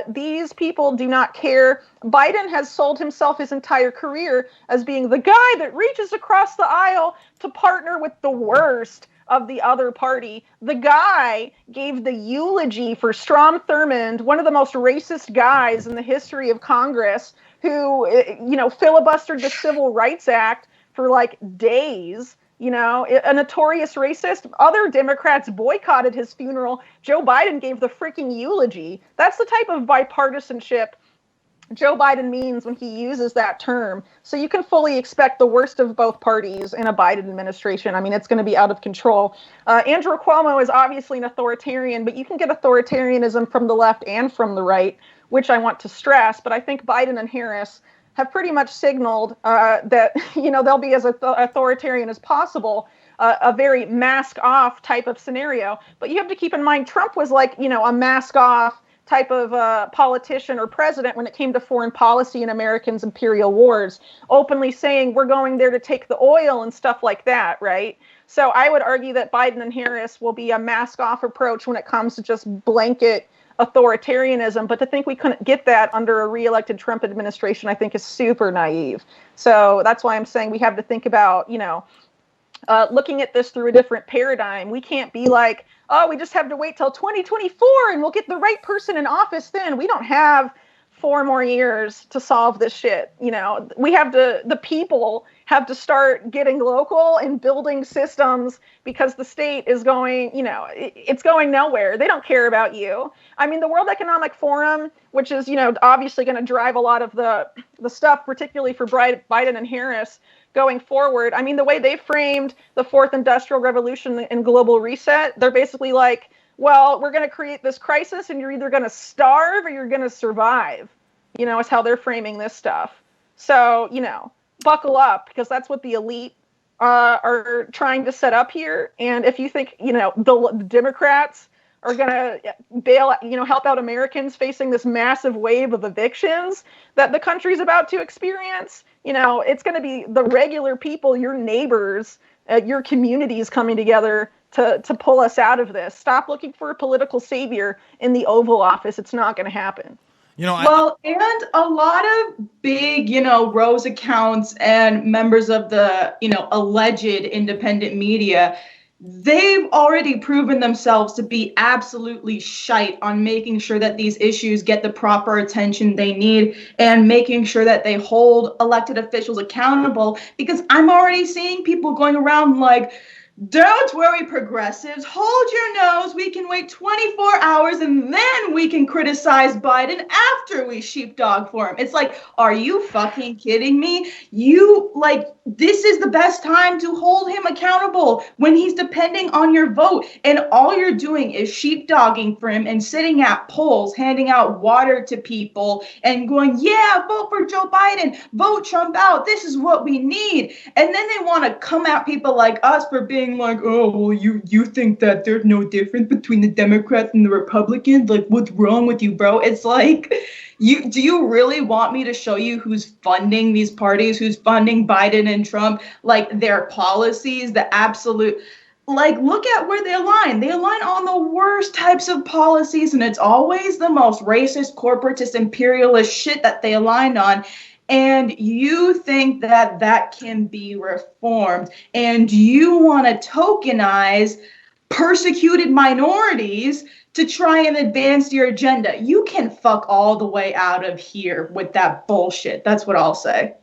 These people do not care. Biden has sold himself his entire career as being the guy that reaches across the aisle to partner with the worst of the other party. The guy gave the eulogy for Strom Thurmond, one of the most racist guys in the history of Congress, who, filibustered the Civil Rights Act for like days. A notorious racist. Other Democrats boycotted his funeral. Joe Biden gave the freaking eulogy. That's the type of bipartisanship Joe Biden means when he uses that term. So you can fully expect the worst of both parties in a Biden administration. I mean, it's going to be out of control. Andrew Cuomo is obviously an authoritarian, but you can get authoritarianism from the left and from the right, which I want to stress. But I think Biden and Harris have pretty much signaled that, they'll be as authoritarian as possible, a very mask-off type of scenario. But you have to keep in mind, Trump was like, a mask-off type of politician or president when it came to foreign policy and Americans' imperial wars, openly saying we're going there to take the oil and stuff like that, right? So I would argue that Biden and Harris will be a mask-off approach when it comes to just blanket authoritarianism, but to think we couldn't get that under a re-elected Trump administration, I think is super naive. So that's why I'm saying we have to think about, looking at this through a different paradigm. We can't be like, oh, we just have to wait till 2024 and we'll get the right person in office then. We don't have 4 more years to solve this shit. We have to, the people have to start getting local and building systems, because the state is going, it's going nowhere. They don't care about you. I mean, the World Economic Forum, which is, obviously going to drive a lot of the stuff, particularly for Biden and Harris going forward. I mean, the way they framed the 4th Industrial Revolution and global reset, they're basically like, well, we're going to create this crisis and you're either going to starve or you're going to survive, is how they're framing this stuff. So, buckle up, because that's what the elite are trying to set up here. And if you think, the Democrats are going to help out Americans facing this massive wave of evictions that the country's about to experience, it's going to be the regular people, your neighbors, your communities coming together to pull us out of this. Stop looking for a political savior in the Oval Office. It's not going to happen. And a lot of big, Rose accounts and members of the, alleged independent media, they've already proven themselves to be absolutely shite on making sure that these issues get the proper attention they need and making sure that they hold elected officials accountable. Because I'm already seeing people going around like, don't worry, progressives, hold your nose. We can wait 24 hours and then we can criticize Biden after we sheepdog for him. It's like, are you fucking kidding me? This is the best time to hold him accountable when he's depending on your vote. And all you're doing is sheepdogging for him and sitting at polls, handing out water to people and going, yeah, vote for Joe Biden, vote Trump out. This is what we need. And then they want to come at people like us for being like, oh, well, you think that there's no difference between the Democrats and the Republicans? Like, what's wrong with you, bro? It's like, do you really want me to show you who's funding these parties, who's funding Biden and Trump, like their policies, the absolute, like, look at where they align. They align on the worst types of policies, and it's always the most racist, corporatist, imperialist shit that they aligned on. And you think that that can be reformed, and you want to tokenize persecuted minorities to try and advance your agenda. You can fuck all the way out of here with that bullshit. That's what I'll say.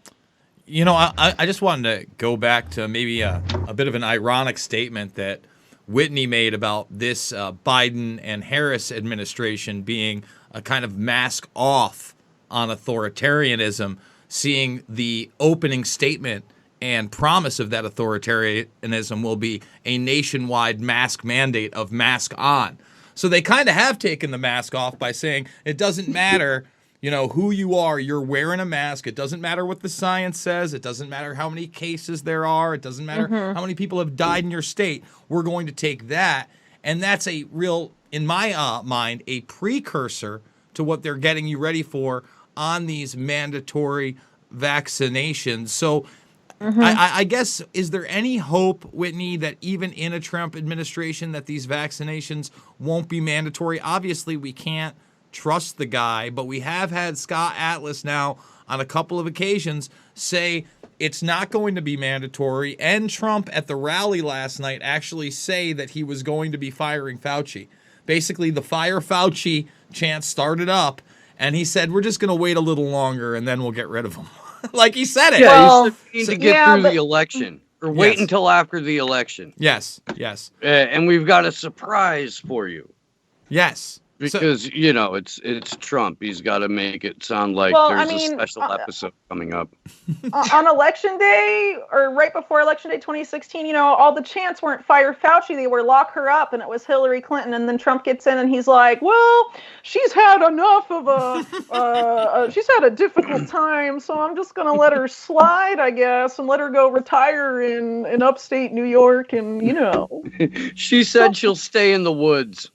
I just wanted to go back to maybe a bit of an ironic statement that Whitney made about this Biden and Harris administration being a kind of mask off on authoritarianism, seeing the opening statement and promise of that authoritarianism will be a nationwide mask mandate of mask on. So they kind of have taken the mask off by saying it doesn't matter, who you are, you're wearing a mask. It doesn't matter what the science says. It doesn't matter how many cases there are. It doesn't matter how many people have died in your state. We're going to take that. And that's a real, in my mind, a precursor to what they're getting you ready for on these mandatory vaccinations. So I guess, is there any hope, Whitney, that even in a Trump administration that these vaccinations won't be mandatory? Obviously, we can't trust the guy, but we have had Scott Atlas now on a couple of occasions say it's not going to be mandatory, and Trump at the rally last night actually say that he was going to be firing Fauci. Basically, the fire Fauci chant started up, and he said, we're just going to wait a little longer, and then we'll get rid of him. Like he said it. Yeah, Well, you said we need to get through the election, or wait Yes. until after the election. Yes. And we've got a surprise for you. Yes. Because, it's Trump. He's got to make it sound like there's a special episode coming up. On election day, or right before election day 2016, all the chants weren't fire Fauci, they were lock her up, and it was Hillary Clinton. And then Trump gets in and he's like, well, she's had enough of she's had a difficult time, so I'm just going to let her slide, I guess, and let her go retire in upstate New York. And, She said she'll stay in the woods.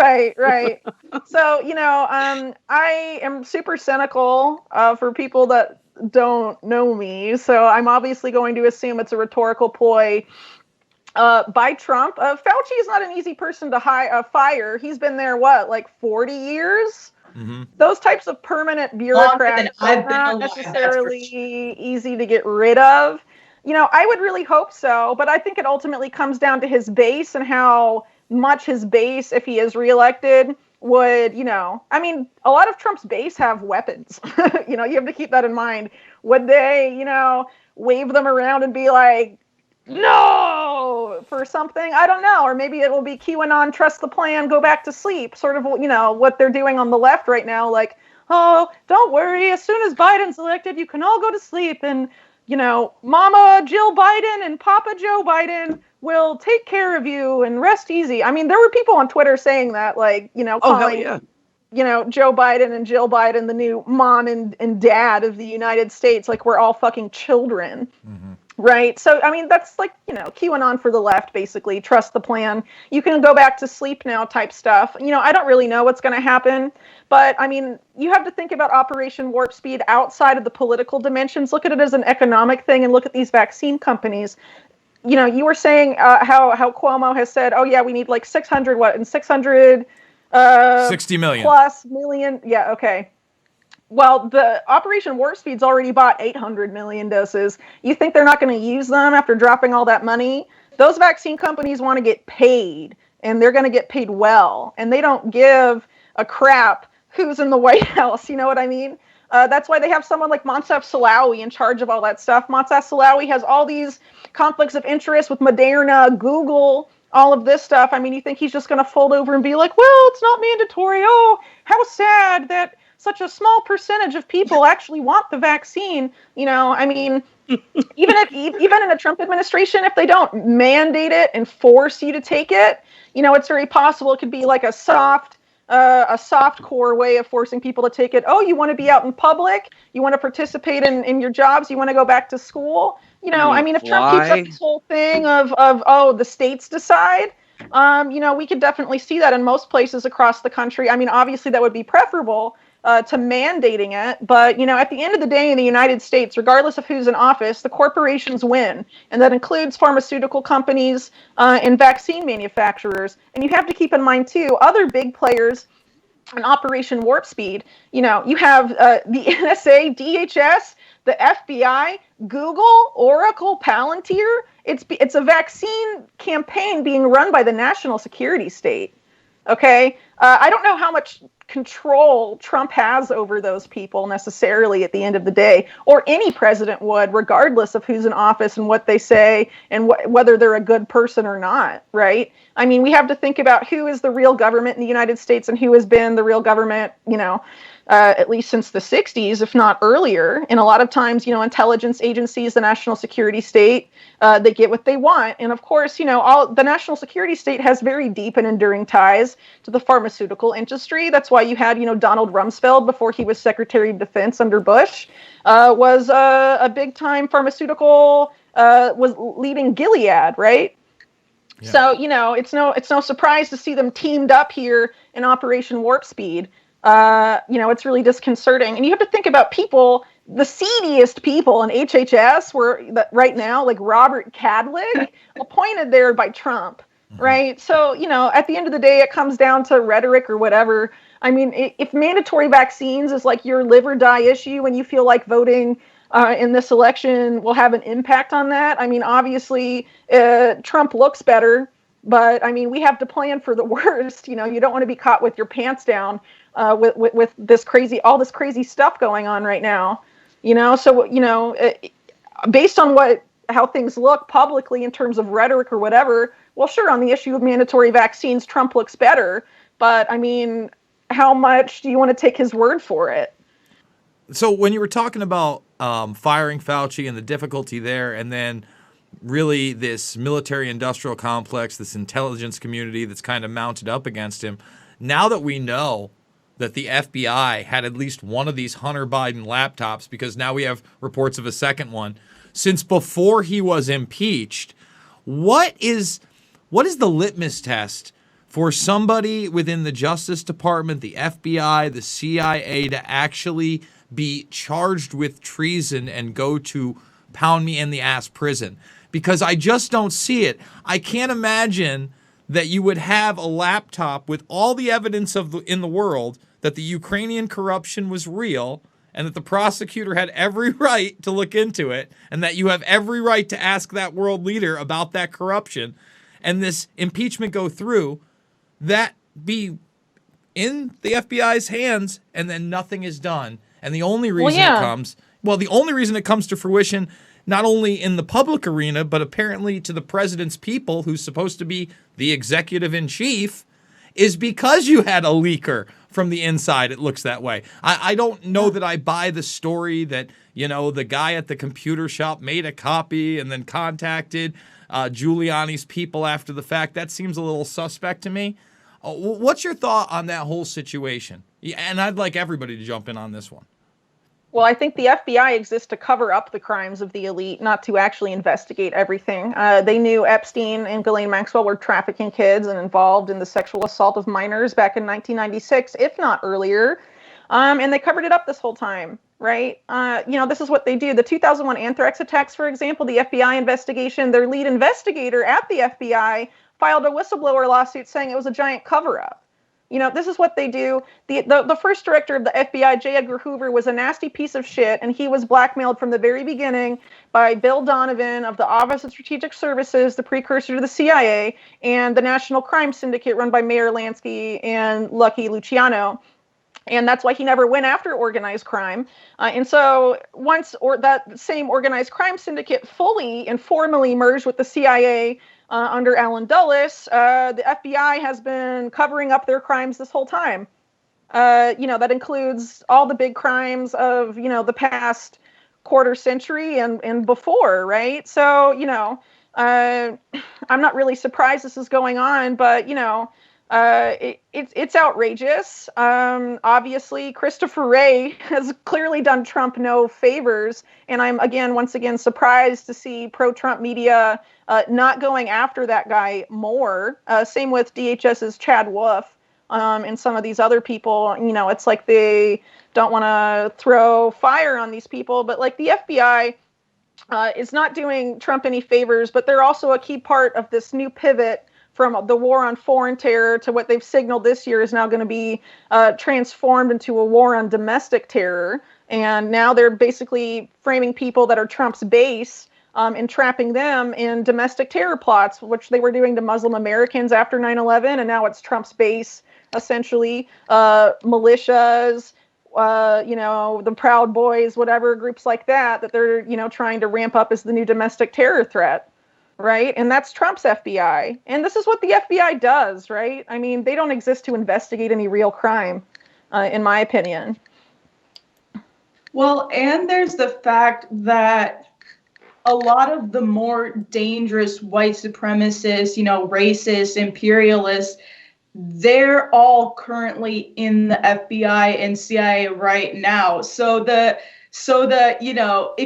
Right. So, I am super cynical for people that don't know me. So I'm obviously going to assume it's a rhetorical ploy by Trump. Fauci is not an easy person to fire. He's been there, 40 years? Mm-hmm. Those types of permanent bureaucrats are not necessarily easy to get rid of. I would really hope so, but I think it ultimately comes down to his base and how much his base, if he is reelected, would, a lot of Trump's base have weapons. You have to keep that in mind. Would they, wave them around and be like, no, for something? I don't know. Or maybe it will be QAnon, trust the plan, go back to sleep. Sort of, what they're doing on the left right now. Like, oh, don't worry. As soon as Biden's elected, you can all go to sleep. And, Mama Jill Biden and Papa Joe Biden will take care of you and rest easy. I mean, there were people on Twitter saying that, calling, Joe Biden and Jill Biden the new mom and dad of the United States, like we're all fucking children. Mm-hmm. Right. So, that's like, QAnon for the left, basically. Trust the plan. You can go back to sleep now type stuff. I don't really know what's going to happen. But, you have to think about Operation Warp Speed outside of the political dimensions. Look at it as an economic thing and look at these vaccine companies. You were saying how Cuomo has said, oh, yeah, we need like 600 60 million plus million. Yeah. Okay. Well, the Operation Warp Speed's already bought 800 million doses. You think they're not going to use them after dropping all that money? Those vaccine companies want to get paid, and they're going to get paid well. And they don't give a crap who's in the White House. You know what I mean? That's why they have someone like Moncef Slaoui in charge of all that stuff. Moncef Slaoui has all these conflicts of interest with Moderna, Google, all of this stuff. You think he's just going to fold over and be like, well, it's not mandatory. Oh, how sad that such a small percentage of people actually want the vaccine. Even in a Trump administration, if they don't mandate it and force you to take it, it's very possible it could be like a soft core way of forcing people to take it. Oh, you want to be out in public? You want to participate in your jobs? You want to go back to school? If Trump keeps up this whole thing of the states decide, we could definitely see that in most places across the country. Obviously that would be preferable to mandating it. But, at the end of the day in the United States, regardless of who's in office, the corporations win. And that includes pharmaceutical companies and vaccine manufacturers. And you have to keep in mind, too, other big players in Operation Warp Speed. You have the NSA, DHS, the FBI, Google, Oracle, Palantir. It's a vaccine campaign being run by the national security state. Okay? I don't know how much control Trump has over those people necessarily at the end of the day, or any president would, regardless of who's in office and what they say and whether they're a good person or not, right? We have to think about who is the real government in the United States and who has been the real government, at least since the 60s, if not earlier. And a lot of times, intelligence agencies, the national security state, they get what they want. And of course, the national security state has very deep and enduring ties to the pharmaceutical industry. That's why you had, Donald Rumsfeld, before he was Secretary of Defense under Bush, was a big time pharmaceutical, was leading Gilead, right? Yeah. So, it's no surprise to see them teamed up here in Operation Warp Speed. It's really disconcerting. And you have to think about people the seediest people in HHS right now, like Robert Cadlick, appointed there by Trump, right? So, at the end of the day, it comes down to rhetoric or whatever. I mean, if mandatory vaccines is like your live or die issue and you feel like voting in this election will have an impact on that, I mean, obviously, Trump looks better. But I mean, we have to plan for the worst. You don't want to be caught with your pants down with all this crazy stuff going on right now. So based on how things look publicly in terms of rhetoric or whatever, well, sure, on the issue of mandatory vaccines, Trump looks better. But I mean, how much do you want to take his word for it? So when you were talking about firing Fauci and the difficulty there, and then really this military industrial complex, this intelligence community that's kind of mounted up against him. Now that we know that the FBI had at least one of these Hunter Biden laptops, because now we have reports of a second one, since before he was impeached, what is the litmus test for somebody within the Justice Department, the FBI, the CIA to actually be charged with treason and go to pound me in the ass prison? Because I just don't see it. I can't imagine that you would have a laptop with all the evidence in the world that the Ukrainian corruption was real and that the prosecutor had every right to look into it and that you have every right to ask that world leader about that corruption and this impeachment go through, that be in the FBI's hands and then nothing is done. And the only reason it comes to fruition, not only in the public arena, but apparently to the president's people, who's supposed to be the executive in chief, is because you had a leaker from the inside. It looks that way. I don't know that I buy the story that, the guy at the computer shop made a copy and then contacted Giuliani's people after the fact. That seems a little suspect to me. What's your thought on that whole situation? And I'd like everybody to jump in on this one. Well, I think the FBI exists to cover up the crimes of the elite, not to actually investigate everything. They knew Epstein and Ghislaine Maxwell were trafficking kids and involved in the sexual assault of minors back in 1996, if not earlier. And they covered it up this whole time, right? This is what they do. The 2001 anthrax attacks, for example, the FBI investigation, their lead investigator at the FBI filed a whistleblower lawsuit saying it was a giant cover-up. This is what they do. The first director of the FBI, J. Edgar Hoover, was a nasty piece of shit, and he was blackmailed from the very beginning by Bill Donovan of the Office of Strategic Services, the precursor to the CIA, and the National Crime Syndicate run by Mayor Lansky and Lucky Luciano. And that's why he never went after organized crime. And so once that same organized crime syndicate fully and formally merged with the CIA under Alan Dulles, the FBI has been covering up their crimes this whole time. That includes all the big crimes of, the past quarter century and before, right? So, I'm not really surprised this is going on, but, it's outrageous. Obviously, Christopher Wray has clearly done Trump no favors, and I'm once again surprised to see pro-Trump media not going after that guy more. Same with DHS's Chad Wolf and some of these other people. It's like they don't want to throw fire on these people, but like the FBI is not doing Trump any favors, but they're also a key part of this new pivot from the war on foreign terror to what they've signaled this year is now going to be transformed into a war on domestic terror. And now they're basically framing people that are Trump's base and trapping them in domestic terror plots, which they were doing to Muslim Americans after 9/11. And now it's Trump's base, essentially, militias, the Proud Boys, whatever groups like that they're, trying to ramp up as the new domestic terror threat. Right. And that's Trump's FBI. And this is what the FBI does. Right. I mean, they don't exist to investigate any real crime, in my opinion. Well, and there's the fact that a lot of the more dangerous white supremacists, racist, imperialists, they're all currently in the FBI and CIA right now. So if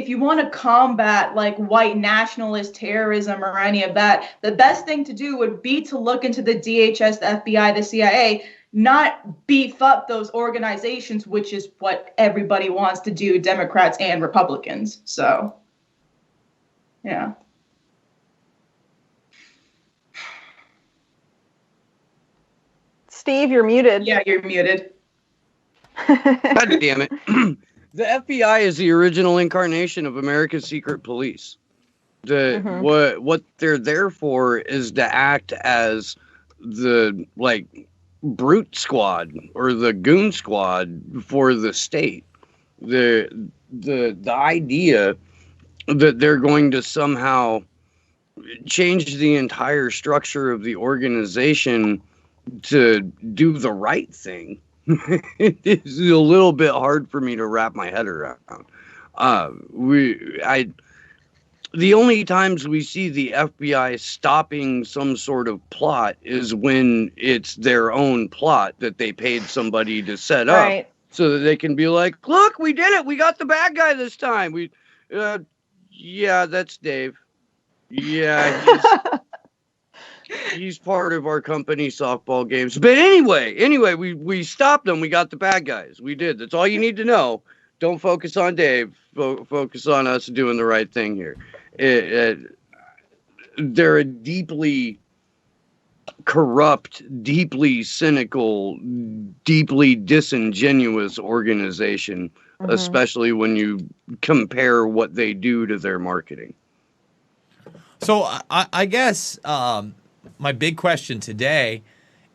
you want to combat like white nationalist terrorism or any of that, the best thing to do would be to look into the DHS, the FBI, the CIA, not beef up those organizations, which is what everybody wants to do, Democrats and Republicans. So, yeah. Steve, you're muted. Yeah, you're muted. God damn it. The FBI is the original incarnation of America's secret police. What they're there for is to act as the brute squad or the goon squad for the state. The idea that they're going to somehow change the entire structure of the organization to do the right thing is a little bit hard for me to wrap my head around. The only times we see the FBI stopping some sort of plot is when it's their own plot that they paid somebody to set up, so that they can be like, look, we did it. We got the bad guy this time. Yeah, that's Dave. Yeah, he's part of our company softball games. But anyway, we stopped them. We got the bad guys. We did. That's all you need to know. Don't focus on Dave. Focus on us doing the right thing here. They're a deeply corrupt, deeply cynical, deeply disingenuous organization, especially when you compare what they do to their marketing. So I guess my big question today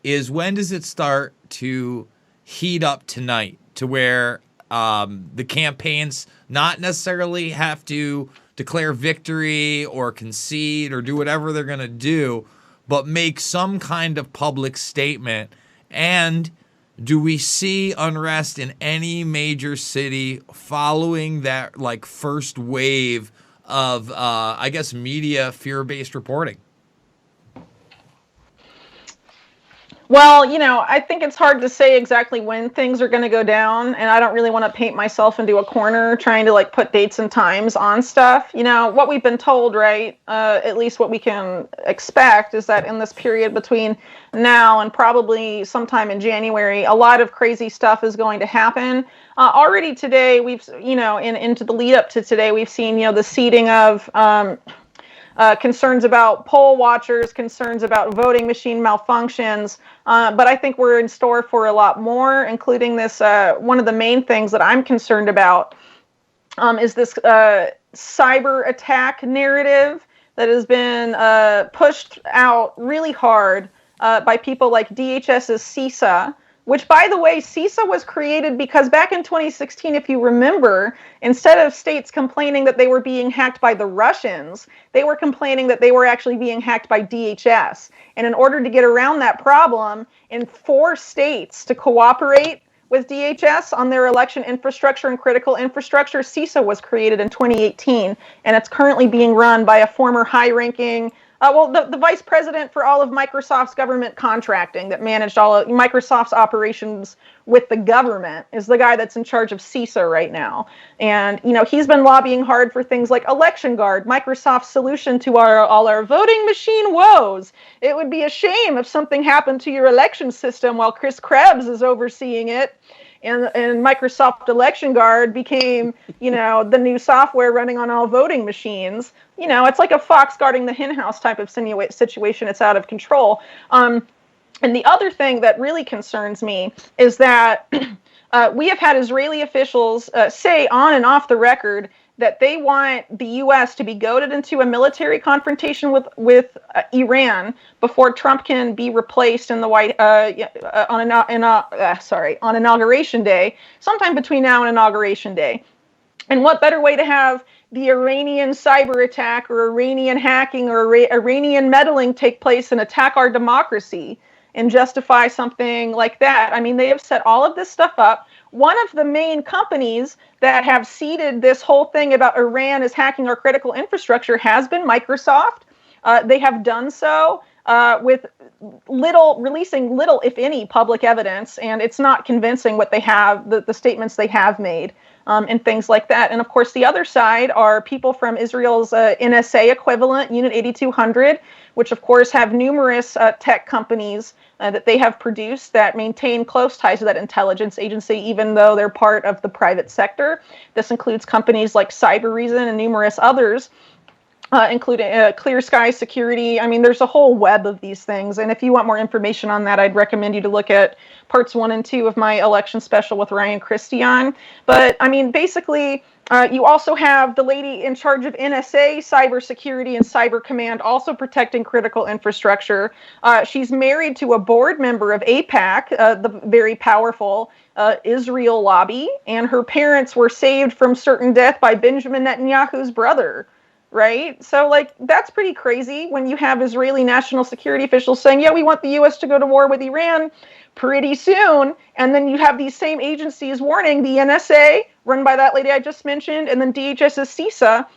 is, when does it start to heat up tonight to where the campaigns not necessarily have to declare victory or concede or do whatever they're going to do, but make some kind of public statement? And do we see unrest in any major city following that first wave of, I guess, media fear-based reporting? Well, I think it's hard to say exactly when things are going to go down, and I don't really want to paint myself into a corner trying to put dates and times on stuff. What we've been told, right, at least what we can expect, is that in this period between now and probably sometime in January, a lot of crazy stuff is going to happen. Already today, we've, into the lead up to today, we've seen, the seeding of concerns about poll watchers, concerns about voting machine malfunctions. But I think we're in store for a lot more, including this. One of the main things that I'm concerned about is this cyber attack narrative that has been pushed out really hard by people like DHS's CISA, which, by the way, CISA was created because back in 2016, if you remember, instead of states complaining that they were being hacked by the Russians, they were complaining that they were actually being hacked by DHS. And in order to get around that problem, in 4 states to cooperate with DHS on their election infrastructure and critical infrastructure, CISA was created in 2018, and it's currently being run by a former high-ranking the vice president for all of Microsoft's government contracting that managed all of Microsoft's operations with the government is the guy that's in charge of CISA right now. And, he's been lobbying hard for things like Election Guard, Microsoft's solution to all our voting machine woes. It would be a shame if something happened to your election system while Chris Krebs is overseeing it. And Microsoft Election Guard became, the new software running on all voting machines. It's like a fox guarding the henhouse type of situation. It's out of control. And the other thing that really concerns me is that we have had Israeli officials say on and off the record that they want the U.S. to be goaded into a military confrontation with Iran before Trump can be replaced in the on Inauguration Day, sometime between now and Inauguration Day. And what better way to have the Iranian cyber attack or Iranian hacking or Iranian meddling take place and attack our democracy and justify something like that? I mean, they have set all of this stuff up. One of the main companies that have seeded this whole thing about Iran is hacking our critical infrastructure has been Microsoft. They have done so with releasing little, if any, public evidence, and it's not convincing what they have, the statements they have made, and things like that. And of course, the other side are people from Israel's NSA equivalent, Unit 8200, which of course have numerous tech companies that they have produced that maintain close ties to that intelligence agency, even though they're part of the private sector. This includes companies like Cyber Reason and numerous others, including Clear Sky Security. I mean, there's a whole web of these things. And if you want more information on that, I'd recommend you to look at parts 1 and 2 of my election special with Ryan Christie on. But I mean, basically, you also have the lady in charge of NSA, cybersecurity, and cyber command, also protecting critical infrastructure. She's married to a board member of AIPAC, the very powerful Israel lobby, and her parents were saved from certain death by Benjamin Netanyahu's brother. Right? So, like, that's pretty crazy when you have Israeli national security officials saying, yeah, we want the U.S. to go to war with Iran pretty soon. And then you have these same agencies warning, the NSA, run by that lady I just mentioned, and then DHS's CISA,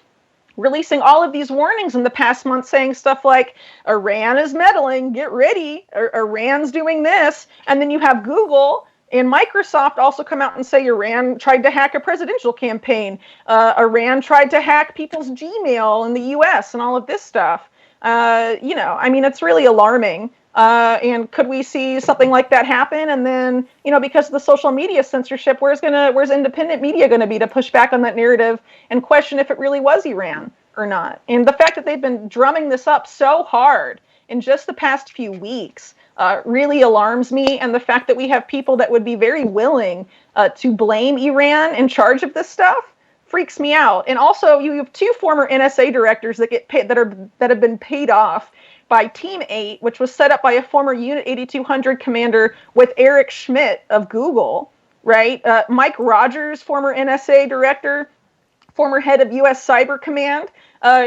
releasing all of these warnings in the past month saying stuff like, Iran is meddling, get ready, Iran's doing this. And then you have Google and Microsoft also come out and say Iran tried to hack a presidential campaign. Iran tried to hack people's Gmail in the U.S. and all of this stuff. You know, I mean, it's really alarming. And could we see something like that happen? And then, you know, because of the social media censorship, where's independent media going to be to push back on that narrative and question if it really was Iran or not? And the fact that they've been drumming this up so hard in just the past few weeks really alarms me, and the fact that we have people that would be very willing to blame Iran in charge of this stuff freaks me out. And also, you have 2 former NSA directors that get paid, that have been paid off by Team 8, which was set up by a former Unit 8200 commander with Eric Schmidt of Google. Right, Mike Rogers, former NSA director, former head of U.S. Cyber Command,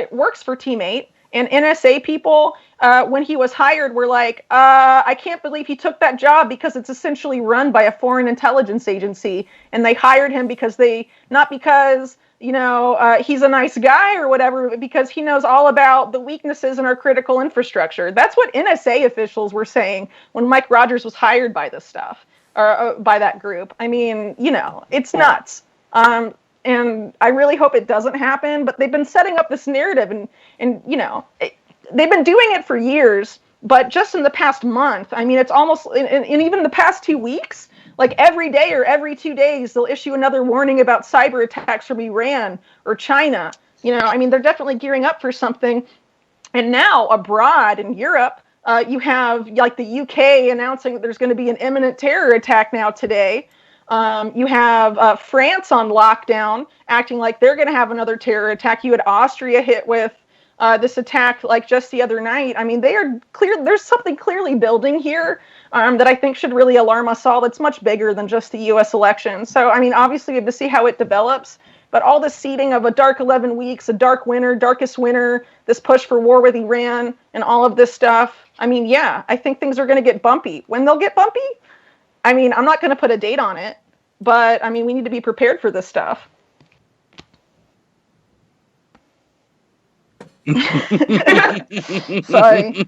works for Team 8. And NSA people, when he was hired, were like, I can't believe he took that job because it's essentially run by a foreign intelligence agency. And they hired him because not because, you know, he's a nice guy or whatever, but because he knows all about the weaknesses in our critical infrastructure. That's what NSA officials were saying when Mike Rogers was hired by this stuff, or by that group. I mean, you know, it's nuts. And I really hope it doesn't happen, but they've been setting up this narrative and you know, they've been doing it for years, but just in the past month, I mean, it's almost, in even the past 2 weeks, like every day or every 2 days, they'll issue another warning about cyber attacks from Iran or China. You know, I mean, they're definitely gearing up for something. And now abroad in Europe, you have like the UK announcing that there's going to be an imminent terror attack now today. You have France on lockdown, acting like they're going to have another terror attack. You had Austria hit with this attack like just the other night. I mean, they are clear. There's something clearly building here that I think should really alarm us all. That's much bigger than just the U.S. election. So, I mean, obviously we have to see how it develops. But all this seeding of a dark 11 weeks, a dark winter, darkest winter, this push for war with Iran, and all of this stuff. I mean, yeah, I think things are going to get bumpy. When they'll get bumpy? I mean, I'm not going to put a date on it, but I mean, we need to be prepared for this stuff. Sorry.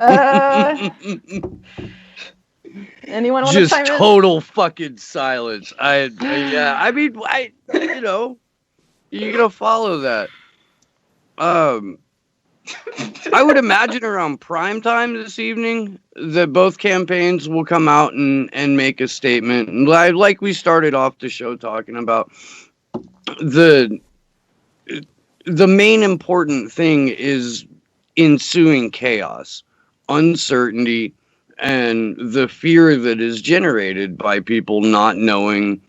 Anyone want to chime in? Just total fucking silence. I mean, you know, you're gonna follow that. I would imagine around prime time this evening that both campaigns will come out and make a statement. And like we started off the show talking about, the main important thing is ensuing chaos, uncertainty, and the fear that is generated by people not knowing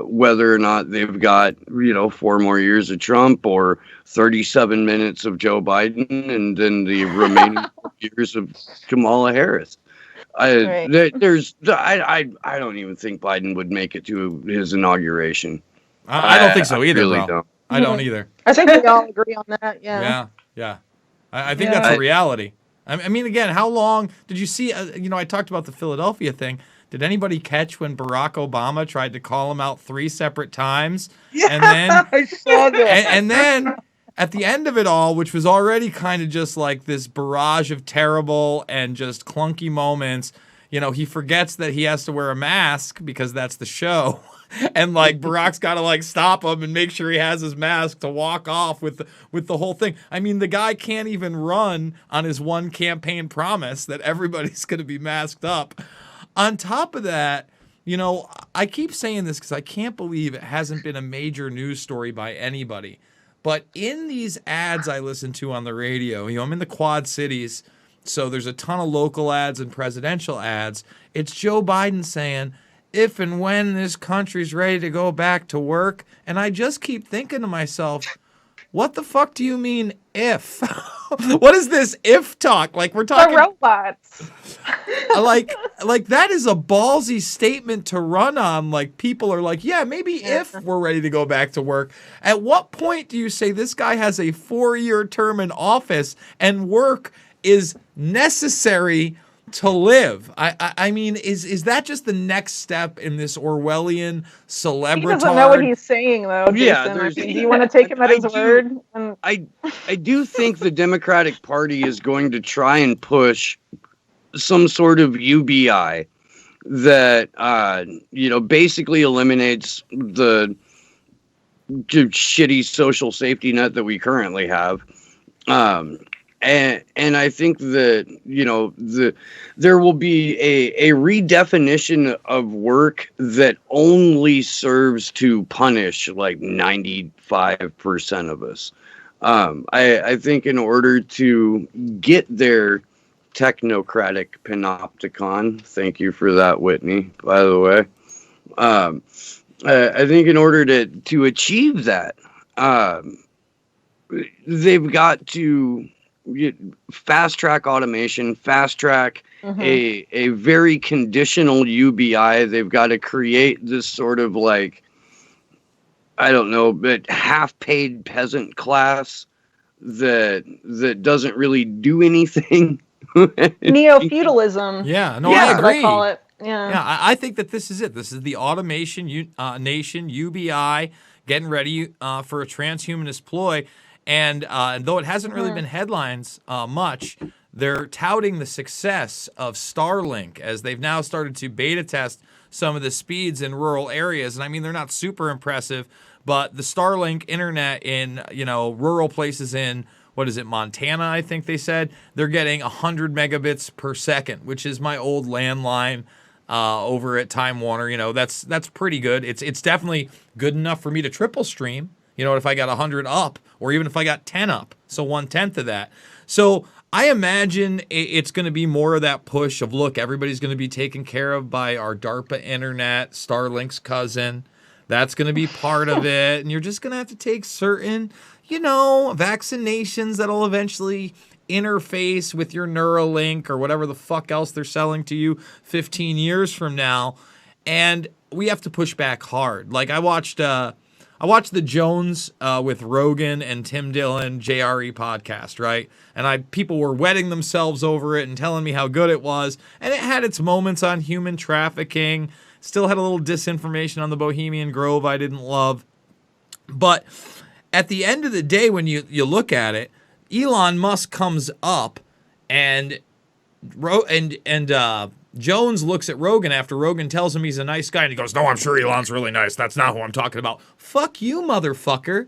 whether or not they've got, 4 more years of Trump or 37 minutes of Joe Biden and then the remaining years of Kamala Harris. I don't even think Biden would make it to his inauguration. I don't think so either, really bro. don't. I don't either. I think we all agree on that. Yeah. Yeah. I think that's a reality. I mean, again, how long did you see? I talked about the Philadelphia thing. Did anybody catch when Barack Obama tried to call him out 3 separate times? Yeah, and then, I saw that. And then at the end of it all, which was already kind of just like this barrage of terrible and just clunky moments, he forgets that he has to wear a mask because that's the show. And like Barack's got to like stop him and make sure he has his mask to walk off with the whole thing. I mean, the guy can't even run on his one campaign promise that everybody's going to be masked up. On top of that, I keep saying this because I can't believe it hasn't been a major news story by anybody. But in these ads I listen to on the radio, I'm in the Quad Cities, so there's a ton of local ads and presidential ads. It's Joe Biden saying, if and when this country's ready to go back to work. And I just keep thinking to myself, what the fuck do you mean if? What is this if talk? Like we're talking the robots. like that is a ballsy statement to run on. Like people are like, yeah, maybe if we're ready to go back to work. At what point do you say this guy has a 4-year term in office and work is necessary to live? I mean, is that just the next step in this Orwellian celebritard? He doesn't know what he's saying, though, Jason. Yeah, do you want to take him at his word? I do think the Democratic Party is going to try and push some sort of UBI that, basically eliminates the shitty social safety net that we currently have. And I think that, there will be a redefinition of work that only serves to punish like 95% of us. I think in order to get their technocratic panopticon, thank you for that, Whitney, by the way. I think in order to achieve that, they've got to fast track automation, fast track a very conditional UBI. They've got to create this sort of like, I don't know, but half paid peasant class that doesn't really do anything. Neo-feudalism. Yeah, no, I agree. I call it. Yeah, I think that this is it. This is the automation nation, UBI, getting ready for a transhumanist ploy. And though it hasn't really been headlines much, they're touting the success of Starlink as they've now started to beta test some of the speeds in rural areas. And I mean, they're not super impressive, but the Starlink internet in, rural places in, Montana, I think they said, they're getting 100 megabits per second, which is my old landline over at Time Warner. That's pretty good. It's definitely good enough for me to triple stream. If I got 100 up, or even if I got 10 up, so 1/10 of that. So I imagine it's going to be more of that push of, look, everybody's going to be taken care of by our DARPA internet, Starlink's cousin. That's going to be part of it. And you're just going to have to take certain, vaccinations that'll eventually interface with your Neuralink or whatever the fuck else they're selling to you 15 years from now. And we have to push back hard. Like I watched the Jones with Rogan and Tim Dillon JRE podcast, right? And people were wetting themselves over it and telling me how good it was. And it had its moments on human trafficking. Still had a little disinformation on the Bohemian Grove I didn't love. But at the end of the day, when you look at it, Elon Musk comes up and Jones looks at Rogan after Rogan tells him he's a nice guy, and he goes, no, I'm sure Elon's really nice. That's not who I'm talking about. Fuck you, motherfucker.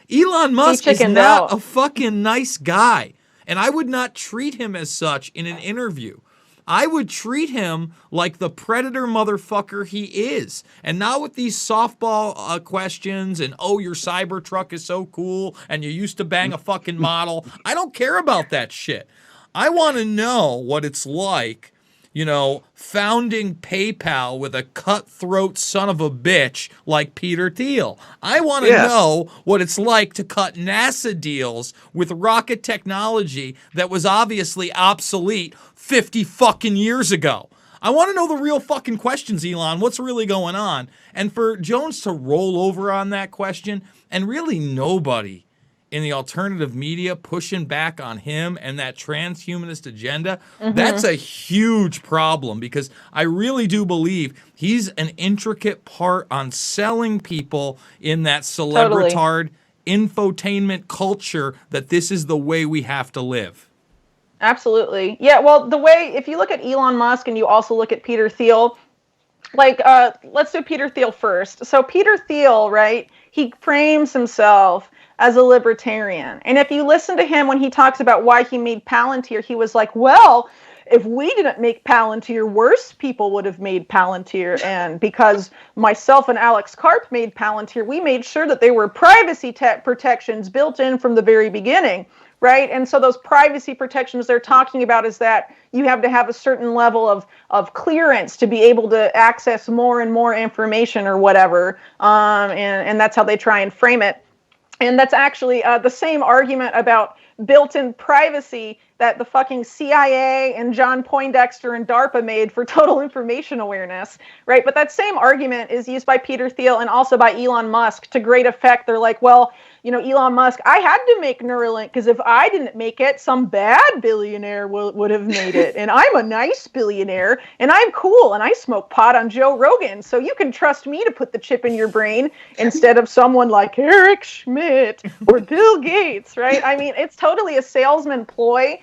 Elon Musk is not a fucking nice guy, and I would not treat him as such in an interview. I would treat him like the predator motherfucker he is, and not with these softball questions and, oh, your Cybertruck is so cool, and you used to bang a fucking model. I don't care about that shit. I want to know what it's like, founding PayPal with a cutthroat son of a bitch like Peter Thiel. I want to know what it's like to cut NASA deals with rocket technology that was obviously obsolete 50 fucking years ago. I want to know the real fucking questions, Elon. What's really going on? And for Jones to roll over on that question, and really nobody in the alternative media pushing back on him and that transhumanist agenda, that's a huge problem, because I really do believe he's an intricate part on selling people in that celebritard infotainment culture that this is the way we have to live. Absolutely. Yeah, well, if you look at Elon Musk and you also look at Peter Thiel, let's do Peter Thiel first. So Peter Thiel, right? He frames himself as a libertarian. And if you listen to him when he talks about why he made Palantir, he was like, well, if we didn't make Palantir, worse people would have made Palantir. And because myself and Alex Karp made Palantir, we made sure that there were privacy protections built in from the very beginning, right? And so those privacy protections they're talking about is that you have to have a certain level of clearance to be able to access more and more information or whatever. And that's how they try and frame it. And that's actually the same argument about built-in privacy that the fucking CIA and John Poindexter and DARPA made for total information awareness, right? But that same argument is used by Peter Thiel and also by Elon Musk to great effect. They're like, well, Elon Musk, I had to make Neuralink because if I didn't make it, some bad billionaire would have made it. And I'm a nice billionaire, and I'm cool, and I smoke pot on Joe Rogan. So you can trust me to put the chip in your brain instead of someone like Eric Schmidt or Bill Gates, right? I mean, it's totally a salesman ploy.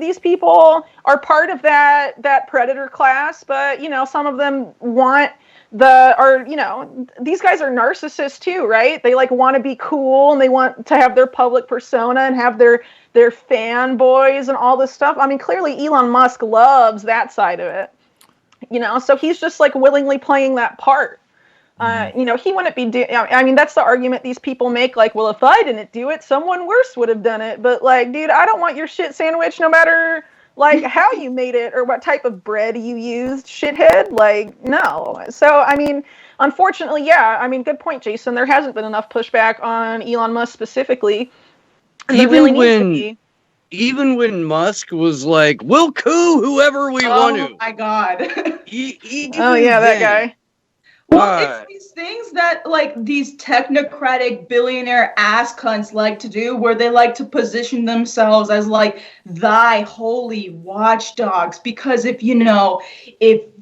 These people are part of that predator class, but some of them want these guys are narcissists too, right? They want to be cool and they want to have their public persona and have their fanboys and all this stuff. I mean, clearly Elon Musk loves that side of it, so he's just willingly playing that part. He wouldn't be that's the argument these people make, well, if I didn't do it, someone worse would have done it. But dude, I don't want your shit sandwich no matter how you made it or what type of bread you used, shithead. No. So, unfortunately, yeah, good point, Jason. There hasn't been enough pushback on Elon Musk specifically. Even when Musk was like, we'll coup whoever we want to. Oh my God. That guy. Well, it's these things that these technocratic billionaire ass cunts like to do, where they like to position themselves as thy holy watchdogs. Because if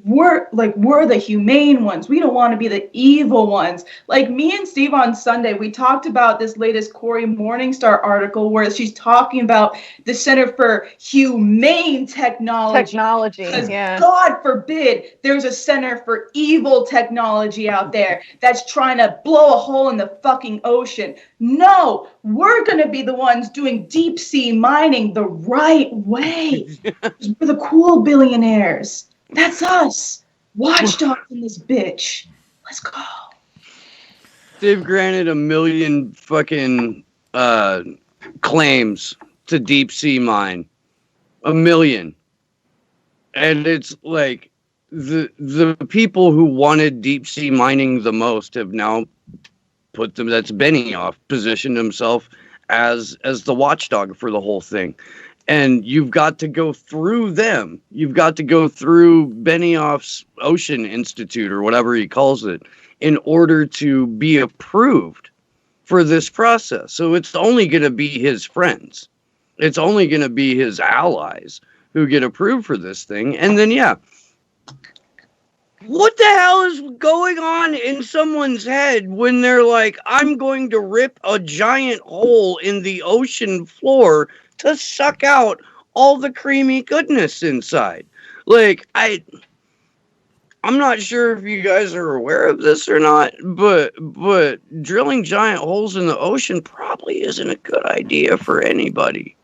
we're the humane ones, we don't want to be the evil ones. Me and Steve on Sunday, we talked about this latest Cory Morningstar article where she's talking about the Center for Humane Technology. Yeah. God forbid there's a center for evil technology out there that's trying to blow a hole in the fucking ocean. No, we're going to be the ones doing deep sea mining the right way. We're the cool billionaires. That's us. Watchdogs in this bitch. Let's go. They've granted 1 million fucking claims to deep sea mine. 1 million. And it's the people who wanted deep sea mining the most have now that's Benioff positioned himself as the watchdog for the whole thing. And you've got to go through them. You've got to go through Benioff's Ocean Institute or whatever he calls it in order to be approved for this process. So it's only going to be his friends. It's only going to be his allies who get approved for this thing. And then, yeah, what the hell is going on in someone's head when they're like, I'm going to rip a giant hole in the ocean floor to suck out all the creamy goodness inside? I'm not sure if you guys are aware of this or not, but drilling giant holes in the ocean probably isn't a good idea for anybody.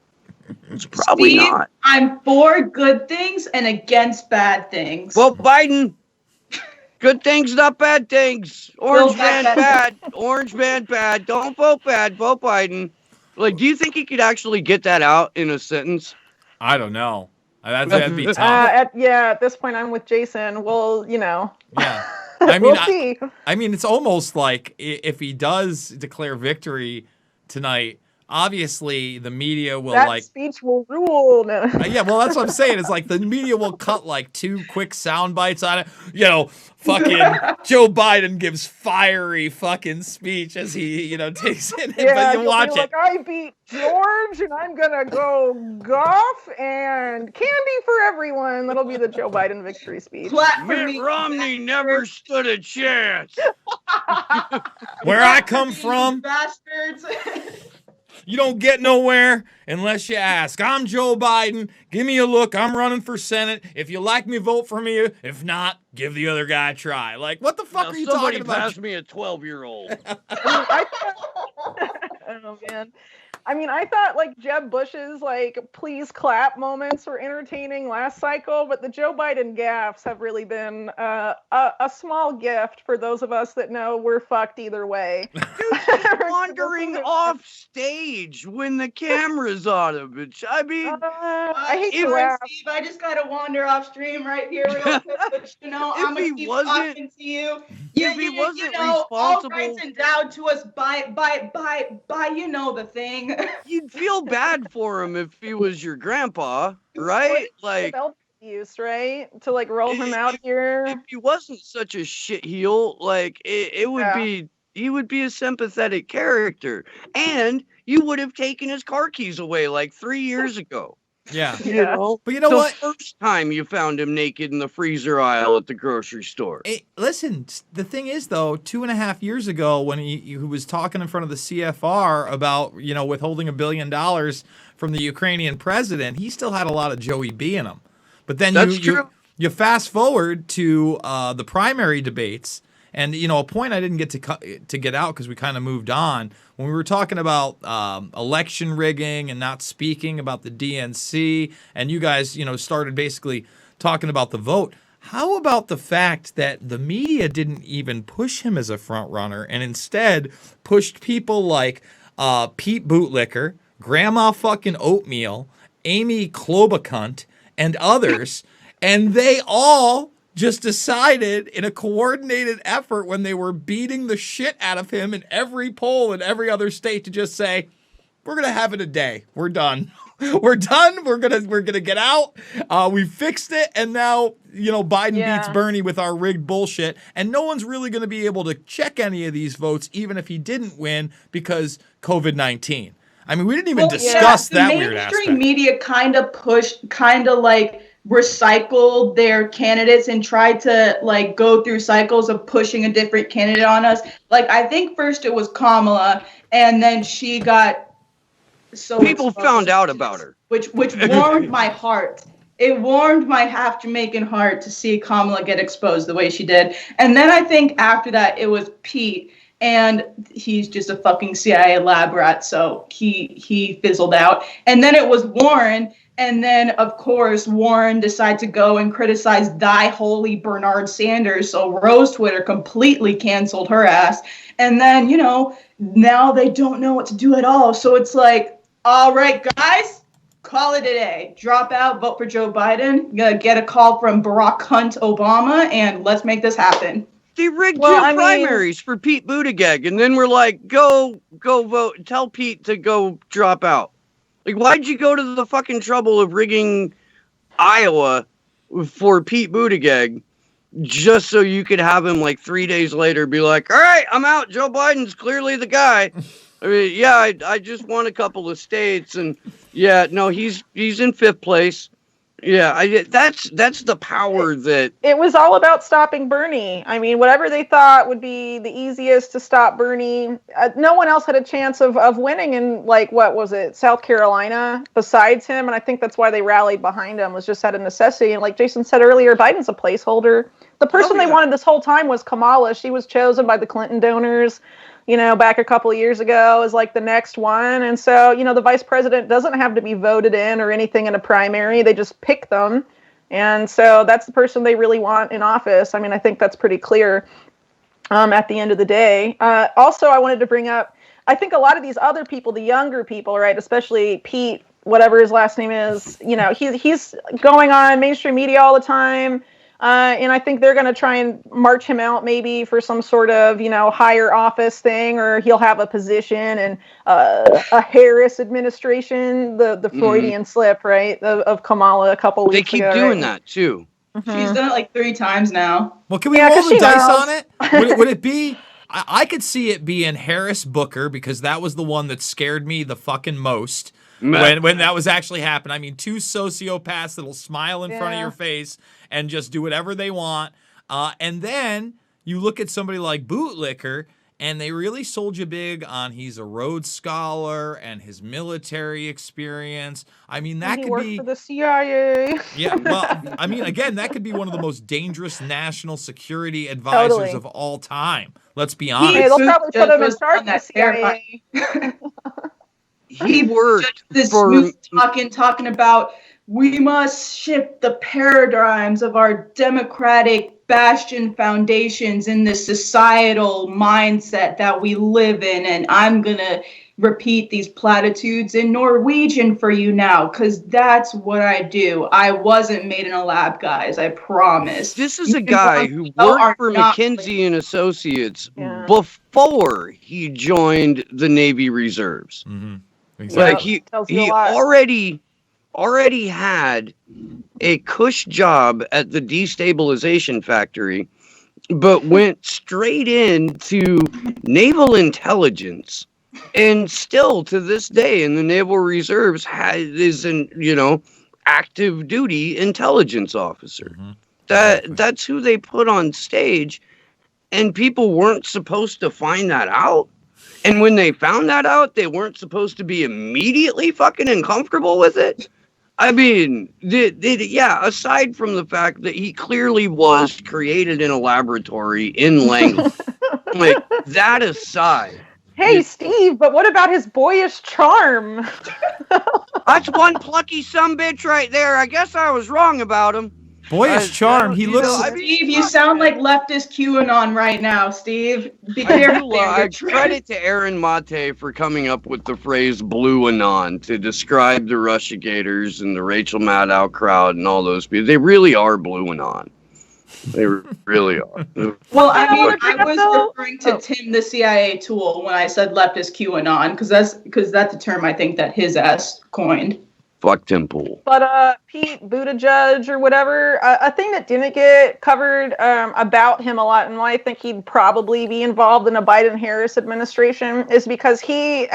It's probably Steve, not. I'm for good things and against bad things. Well, Biden, good things, not bad things. Orange man bad. Orange man bad. Don't vote bad. Vote Biden. Do you think he could actually get that out in a sentence? I don't know. That'd be tough. At this point, I'm with Jason. Well, Yeah. We'll see. It's almost like if he does declare victory tonight, obviously the media will that speech will rule. Yeah, well, that's what I'm saying. It's the media will cut 2 quick sound bites on it. Fucking Joe Biden gives fiery fucking speech as he, takes in it. Yeah, but you watch it. I beat George and I'm gonna go golf and candy for everyone. That'll be the Joe Biden victory speech. Mitt Romney never stood a chance. Where I come from, bastards. You don't get nowhere unless you ask. I'm Joe Biden. Give me a look. I'm running for Senate. If you like me, vote for me. If not, give the other guy a try. Like, what the fuck are you talking about? Pass me a 12-year-old. Oh man. I mean, I thought like Jeb Bush's like please clap moments were entertaining last cycle, but the Joe Biden gaffes have really been a small gift for those of us that know we're fucked either way. Dude's wandering off stage when the camera's on him. I mean, I hate to Steve, laugh. I just gotta wander off stream right here real quick, but I'm gonna keep talking to you. If he wasn't responsible, all rights endowed to us by the thing. You'd feel bad for him if he was your grandpa, right? Like use, right? To like roll him out here. If he wasn't such a shitheel, like it would be, he would be a sympathetic character, and you would have taken his car keys away like 3 years ago. Yeah. You know? But you know the what? First time you found him naked in the freezer aisle at the grocery store. Hey, listen, the thing is, though, 2.5 years ago when he was talking in front of the CFR about, withholding $1 billion from the Ukrainian president, he still had a lot of Joey B in him. But then you fast forward to the primary debates, and a point I didn't get to get out because we kind of moved on when we were talking about election rigging and not speaking about the DNC, and you guys started basically talking about the vote. How about the fact that the media didn't even push him as a front runner and instead pushed people like Pete Bootlicker, Grandma fucking Oatmeal, Amy Klobuchar, and others, and they all just decided in a coordinated effort when they were beating the shit out of him in every poll in every other state to just say, we're going to have it a day. We're done. We're done. We're gonna get out. We fixed it, and now Biden beats Bernie with our rigged bullshit, and no one's really going to be able to check any of these votes, even if he didn't win because COVID-19. I mean, we didn't even discuss that weird aspect. Mainstream media kind of recycled their candidates and tried to like go through cycles of pushing a different candidate on us. Like I think first it was Kamala, and then she got people found out about her, which warmed my heart. It warmed my half Jamaican heart to see Kamala get exposed the way she did. And then I think after that it was Pete, and he's just a fucking CIA lab rat, so he fizzled out. And then it was Warren. And then, of course, Warren decided to go and criticize thy holy Bernard Sanders. So Rose Twitter completely canceled her ass. And then, now they don't know what to do at all. So it's like, all right, guys, call it a day. Drop out, vote for Joe Biden, get a call from Barack Hunt Obama, and let's make this happen. They rigged primaries for Pete Buttigieg, and then we're like, go vote. Tell Pete to go drop out. Like, why'd you go to the fucking trouble of rigging Iowa for Pete Buttigieg just so you could have him like 3 days later be like, all right, I'm out. Joe Biden's clearly the guy. I mean, yeah, I just won a couple of states, and yeah, no, he's in 5th place. Yeah, that's the power that... It was all about stopping Bernie. I mean, whatever they thought would be the easiest to stop Bernie. No one else had a chance of winning in, like, what was it, South Carolina besides him. And I think that's why they rallied behind him, was just out of necessity. And like Jason said earlier, Biden's a placeholder. The person they wanted this whole time was Kamala. She was chosen by the Clinton donors, back a couple of years ago as like the next one. And so, the vice president doesn't have to be voted in or anything in a primary. They just pick them. And so that's the person they really want in office. I mean, I think that's pretty clear at the end of the day. Also, I wanted to bring up, I think a lot of these other people, the younger people, right, especially Pete, whatever his last name is, he's going on mainstream media all the time. And I think they're going to try and march him out maybe for some sort of, higher office thing, or he'll have a position in a Harris administration, the Freudian slip, right, of Kamala a couple weeks ago. They keep doing that, too. Mm-hmm. She's done it like 3 times now. Well, can we roll the dice on it? Would it be... I could see it being Harris Booker, because that was the one that scared me the fucking most. When that was actually happening. I mean, 2 sociopaths that'll smile in front of your face and just do whatever they want. And then you look at somebody like Bootlicker, And they really sold you big on he's a Rhodes Scholar and his military experience. I mean, that he could worked be for the CIA. Yeah, well, I mean, again, that could be one of the most dangerous national security advisors Totally. of all time. Let's be Hey, honest. they'll probably put him in was charge on of the that terrifying- CIA. He worked this for smooth talking about we must shift the paradigms of our democratic bastion foundations in this societal mindset that we live in, and I'm gonna repeat these platitudes in Norwegian for you now, because that's what I do. I wasn't made in a lab, guys, I promise. This is a guy who worked for McKinsey and Associates before he joined the Navy Reserves. Mm-hmm. Exactly. Like he already had a cush job at the destabilization factory, but went straight into naval intelligence, and still to this day in the Naval Reserves is an active duty intelligence officer. Mm-hmm. That's who they put on stage, and people weren't supposed to find that out. And when they found that out, they weren't supposed to be immediately fucking uncomfortable with it. I mean, aside from the fact that he clearly was created in a laboratory in Langley, like that aside. Hey, Steve, but what about his boyish charm? That's one plucky sumbitch right there. I guess I was wrong about him. Boyish charm. He looks. Steve, you sound like leftist QAnon right now, Steve. Be careful. I credit to Aaron Mate for coming up with the phrase "blue anon" to describe the Russiagators and the Rachel Maddow crowd and all those people. They really are blue anon. They really are. Well, I mean, I was referring to Tim, the CIA tool, when I said leftist QAnon, because that's a term I think that his ass coined. Fuck Tim Pool. But Pete Buttigieg or whatever, a thing that didn't get covered about him a lot, and why I think he'd probably be involved in a Biden-Harris administration, is because he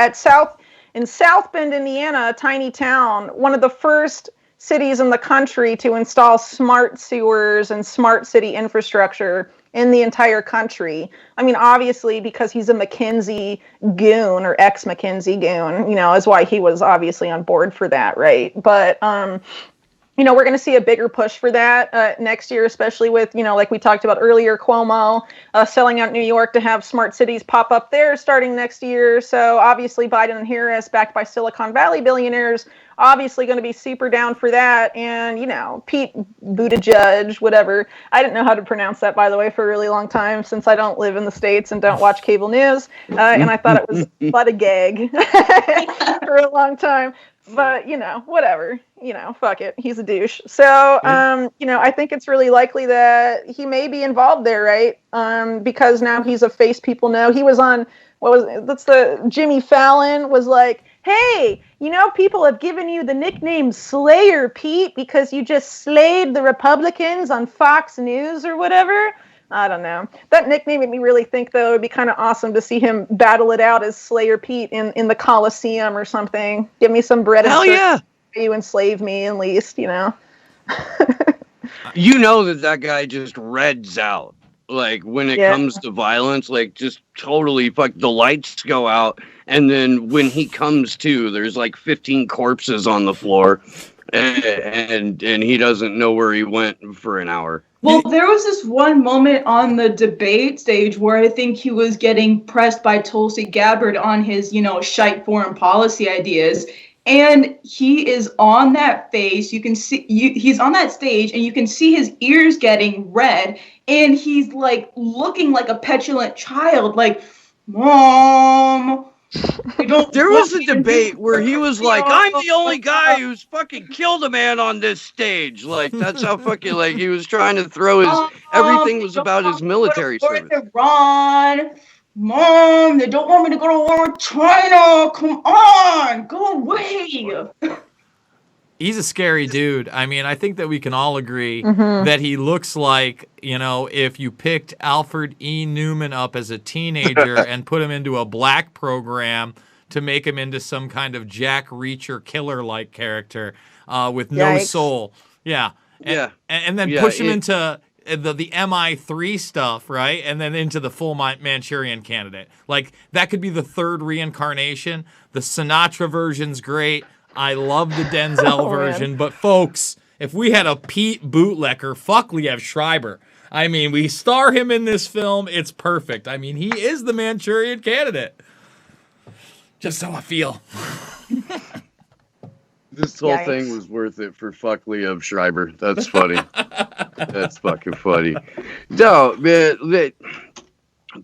in South Bend, Indiana, a tiny town, one of the first cities in the country to install smart sewers and smart city infrastructure in the entire country. I mean, obviously, because he's a McKinsey goon or ex-McKinsey goon, is why he was obviously on board for that, right? But, we're going to see a bigger push for that next year, especially with, like we talked about earlier, Cuomo selling out New York to have smart cities pop up there starting next year. So obviously Biden and Harris, backed by Silicon Valley billionaires, obviously going to be super down for that. And, Pete Buttigieg, whatever. I didn't know how to pronounce that, by the way, for a really long time, since I don't live in the States and don't watch cable news. And I thought it was but a gag for a long time. But, whatever, fuck it. He's a douche. So, I think it's really likely that he may be involved there, right? Because now he's a face people know. He was on, Jimmy Fallon was like, hey, people have given you the nickname Slayer, Pete, because you just slayed the Republicans on Fox News or whatever. I don't know. That nickname made me really think, though, it'd be kind of awesome to see him battle it out as Slayer Pete in the Coliseum or something. Give me some bread and yeah. You enslave me, at least, You know that guy just reds out. Like, when it comes to violence, like, just totally, the lights go out, and then when he comes to, there's, 15 corpses on the floor, and he doesn't know where he went for an hour. Well, there was this one moment on the debate stage where I think he was getting pressed by Tulsi Gabbard on his, shite foreign policy ideas. And he is on that face. You can see he's on that stage, and you can see his ears getting red, and he's looking like a petulant child, like, Mom. There was a debate where he was like, I'm the only guy who's fucking killed a man on this stage. Like, that's how fucking, he was trying to throw his, everything was about his military service. Iran. Mom, they don't want me to go to war with China. Come on, go away. He's a scary dude. I mean, I think that we can all agree that he looks like, if you picked Alfred E. Newman up as a teenager and put him into a black program to make him into some kind of Jack Reacher killer-like character with no soul. Yeah. And then push him into the MI3 stuff, right? And then into the full Manchurian Candidate. Like, that could be the third reincarnation. The Sinatra version's great. I love the Denzel version. But, folks, if we had a Pete bootlegger, fuck Liev Schreiber. I mean, we star him in this film. It's perfect. I mean, he is the Manchurian Candidate. Just how I feel. This whole thing was worth it for fuck Liev Schreiber. That's funny. That's fucking funny. No, man,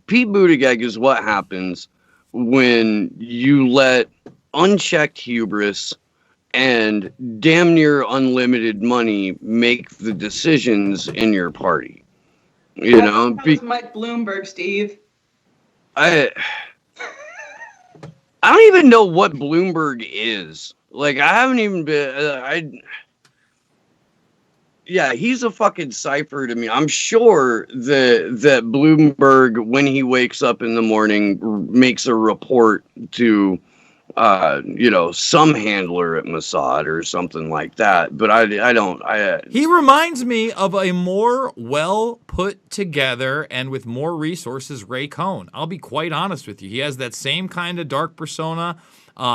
Pete Buttigieg is what happens when you let unchecked hubris and damn near unlimited money make the decisions in your party. You know, Mike Bloomberg, Steve. I don't even know what Bloomberg is. Like, I haven't even been. Yeah, he's a fucking cipher to me. I'm sure that Bloomberg, when he wakes up in the morning, makes a report to, some handler at Mossad or something like that. But I don't. He reminds me of a more well put together and with more resources Ray Cohn. I'll be quite honest with you. He has that same kind of dark persona.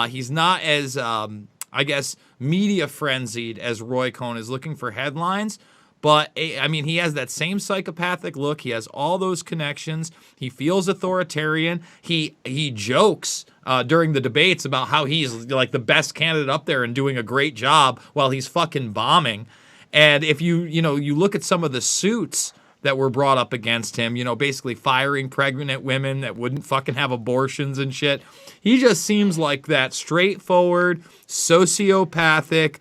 He's not as, I guess, media frenzied as Roy Cohn is looking for headlines. But, I mean, he has that same psychopathic look. He has all those connections. He feels authoritarian. He jokes during the debates about how he's like the best candidate up there and doing a great job while he's fucking bombing. And if you look at some of the suits that were brought up against him, basically firing pregnant women that wouldn't fucking have abortions and shit. He just seems like that straightforward, sociopathic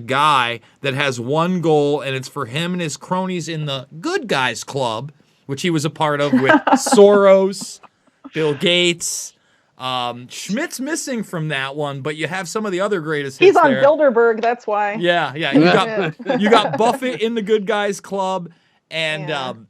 guy that has one goal, and it's for him and his cronies in the Good Guys Club, which he was a part of with Soros, Bill Gates. Schmidt's missing from that one, but you have some of the other greatest hits He's on there. Bilderberg, that's why. Yeah. You got Buffett in the Good Guys Club. And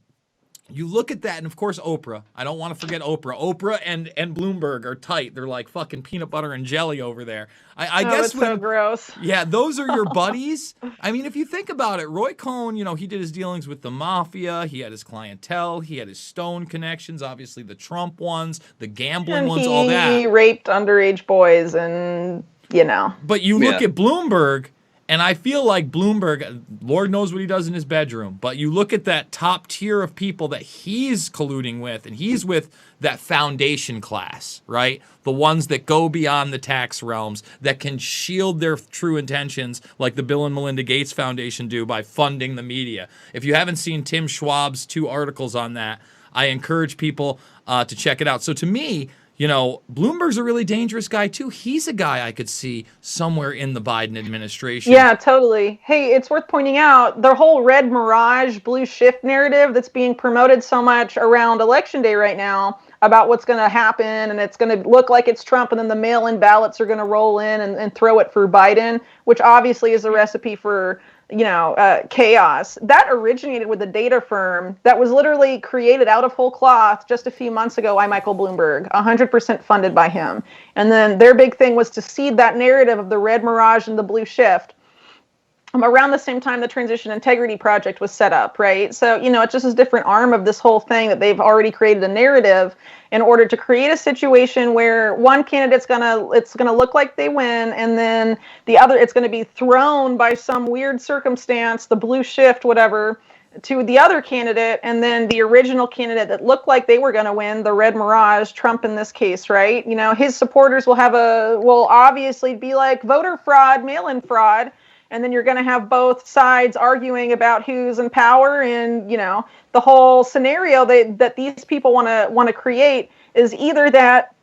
you look at that, and of course, Oprah. I don't want to forget Oprah. Oprah and Bloomberg are tight. They're like fucking peanut butter and jelly over there. I guess it's so gross. Yeah, those are your buddies. I mean, if you think about it, Roy Cohn, he did his dealings with the mafia. He had his clientele. He had his Stone connections, obviously the Trump ones, the gambling ones, all that. He raped underage boys and, But you look at Bloomberg, and I feel like Bloomberg, Lord knows what he does in his bedroom, but you look at that top tier of people that he's colluding with, and he's with that foundation class, right? The ones that go beyond the tax realms, that can shield their true intentions like the Bill and Melinda Gates Foundation do by funding the media. If you haven't seen Tim Schwab's 2 articles on that, I encourage people to check it out. So to me, Bloomberg's a really dangerous guy, too. He's a guy I could see somewhere in the Biden administration. Yeah, totally. Hey, it's worth pointing out the whole red mirage, blue shift narrative that's being promoted so much around Election Day right now about what's going to happen, and it's going to look like it's Trump, and then the mail-in ballots are going to roll in and throw it for Biden, which obviously is a recipe for chaos. That originated with a data firm that was literally created out of whole cloth just a few months ago by Michael Bloomberg, 100% funded by him. And then their big thing was to seed that narrative of the red mirage and the blue shift. Around the same time the Transition Integrity Project was set up, right? So, it's just a different arm of this whole thing that they've already created a narrative in order to create a situation where one candidate's it's gonna look like they win, and then the other, it's gonna be thrown by some weird circumstance, the blue shift, whatever, to the other candidate, and then the original candidate that looked like they were gonna win, the red mirage, Trump in this case, right? His supporters will obviously be like voter fraud, mail-in fraud. And then you're going to have both sides arguing about who's in power, and the whole scenario that these people want to create is either that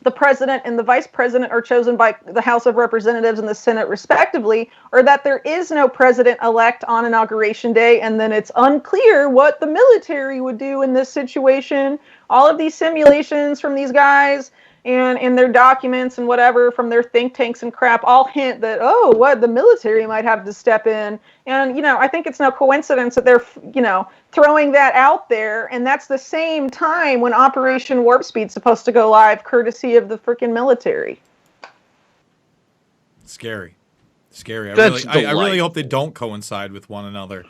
the president and the vice president are chosen by the House of Representatives and the Senate respectively, or that there is no president-elect on Inauguration Day, and then it's unclear what the military would do in this situation. All of these simulations from these guys and in their documents and whatever from their think tanks and crap all hint that, the military might have to step in. And, I think it's no coincidence that they're, throwing that out there. And that's the same time when Operation Warp Speed's supposed to go live, courtesy of the freaking military. Scary. I really hope they don't coincide with one another.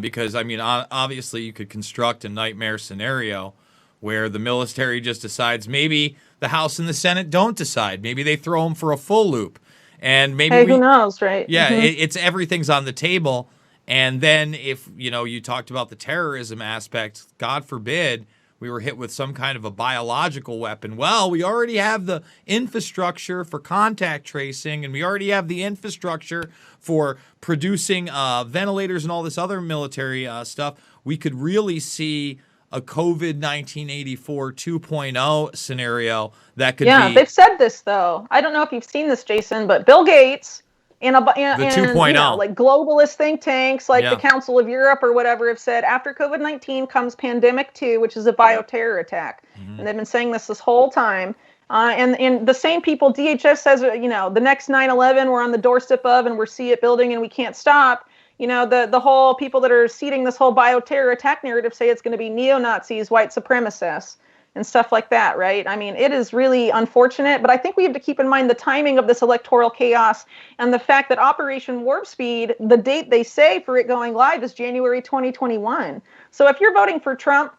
Because, I mean, obviously you could construct a nightmare scenario where the military just decides maybe the House and the Senate don't decide. Maybe they throw them for a full loop. And maybe Hey, who knows, right? Yeah, Mhm. it's everything's on the table. And then if, you talked about the terrorism aspect, God forbid we were hit with some kind of a biological weapon. Well, we already have the infrastructure for contact tracing, and we already have the infrastructure for producing ventilators and all this other military stuff. We could really see a COVID 1984 2.0 scenario that could Yeah, be they've said this though. I don't know if you've seen this, Jason, but Bill Gates and the 2.0. like globalist think tanks like the Yeah. Council of Europe or whatever have said after COVID-19 comes pandemic 2, which is a bioterror attack. And they've been saying this whole time. And the same people, DHS says, the next 9/11 we're on the doorstep of and we're see it building and we can't stop. The whole people that are seeding this whole bioterror attack narrative say it's going to be neo-Nazis, white supremacists, and stuff like that, right? I mean, it is really unfortunate, but I think we have to keep in mind the timing of this electoral chaos and the fact that Operation Warp Speed, the date they say for it going live is January 2021. So if you're voting for Trump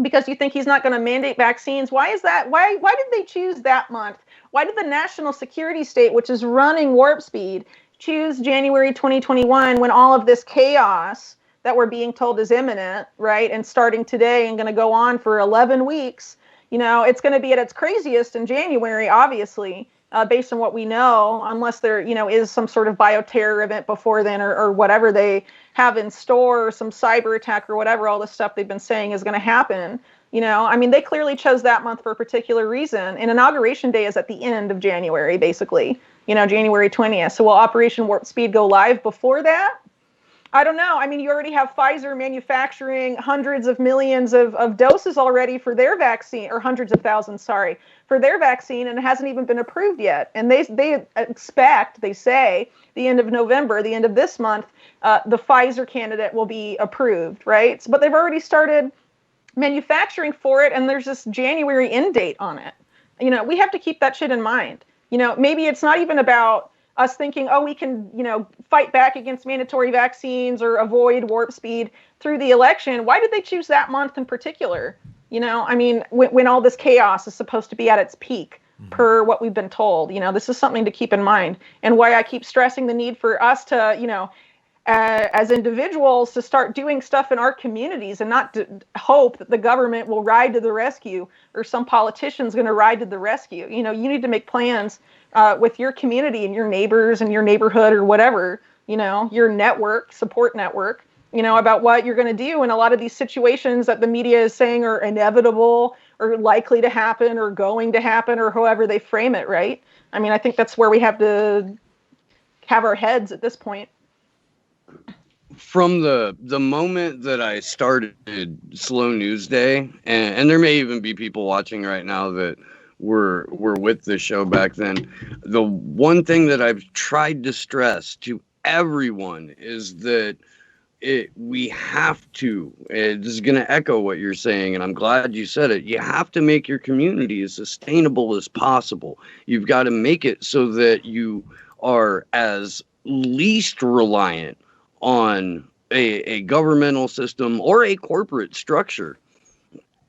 because you think he's not going to mandate vaccines, why is that? Why did they choose that month? Why did the national security state, which is running Warp Speed, choose January 2021 when all of this chaos that we're being told is imminent, right? And starting today and going to go on for 11 weeks, it's going to be at its craziest in January, obviously, based on what we know, unless there, is some sort of bioterror event before then or whatever they have in store, or some cyber attack or whatever, all this stuff they've been saying is going to happen. I mean, they clearly chose that month for a particular reason. And Inauguration Day is at the end of January, basically, January 20th. So will Operation Warp Speed go live before that? I don't know. I mean, you already have Pfizer manufacturing hundreds of millions of doses already for their vaccine, or hundreds of thousands, sorry, for their vaccine, and it hasn't even been approved yet. And they expect, they say, the end of November, the end of this month, the Pfizer candidate will be approved, right? But they've already started manufacturing for it, and there's this January end date on it. We have to keep that shit in mind. Maybe it's not even about us thinking, oh, we can, fight back against mandatory vaccines or avoid warp speed through the election. Why did they choose that month in particular? I mean, when all this chaos is supposed to be at its peak, per what we've been told, this is something to keep in mind. And why I keep stressing the need for us to, as individuals, to start doing stuff in our communities and not to hope that the government will ride to the rescue or some politician's going to ride to the rescue. You need to make plans with your community and your neighbors and your neighborhood or whatever, your network, support network, about what you're going to do in a lot of these situations that the media is saying are inevitable or likely to happen or going to happen or however they frame it, right? I mean, I think that's where we have to have our heads at this point. From the moment that I started Slow News Day, and there may even be people watching right now that were with the show back then, the one thing that I've tried to stress to everyone is that we have to, this is going to echo what you're saying, and I'm glad you said it, you have to make your community as sustainable as possible. You've got to make it so that you are as least reliant on a governmental system or a corporate structure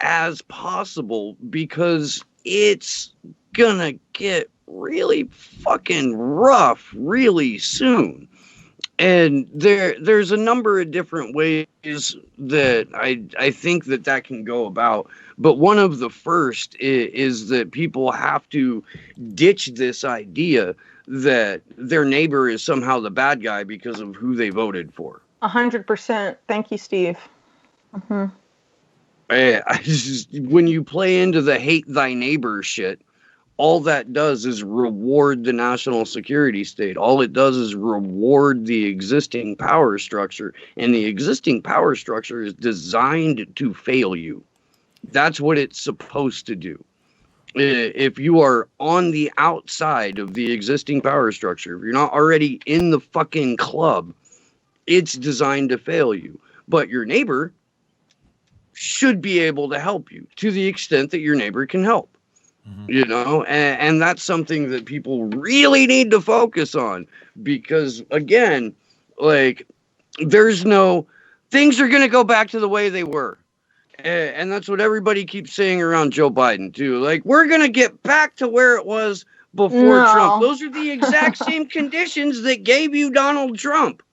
as possible, because it's gonna get really fucking rough really soon. And there's a number of different ways that I think that can go about. But one of the first is that people have to ditch this idea that their neighbor is somehow the bad guy because of who they voted for. 100%. Thank you, Steve. Mm-hmm. When you play into the hate thy neighbor shit, all that does is reward the national security state. All it does is reward the existing power structure, and the existing power structure is designed to fail you. That's what it's supposed to do. If you are on the outside of the existing power structure, if you're not already in the fucking club, it's designed to fail you. But your neighbor should be able to help you to the extent that your neighbor can help. And that's something that people really need to focus on, because again, like, there's no things are going to go back to the way they were. And that's what everybody keeps saying around Joe Biden, too. Like, we're going to get back to where it was before Trump. Those are the exact same conditions that gave you Donald Trump.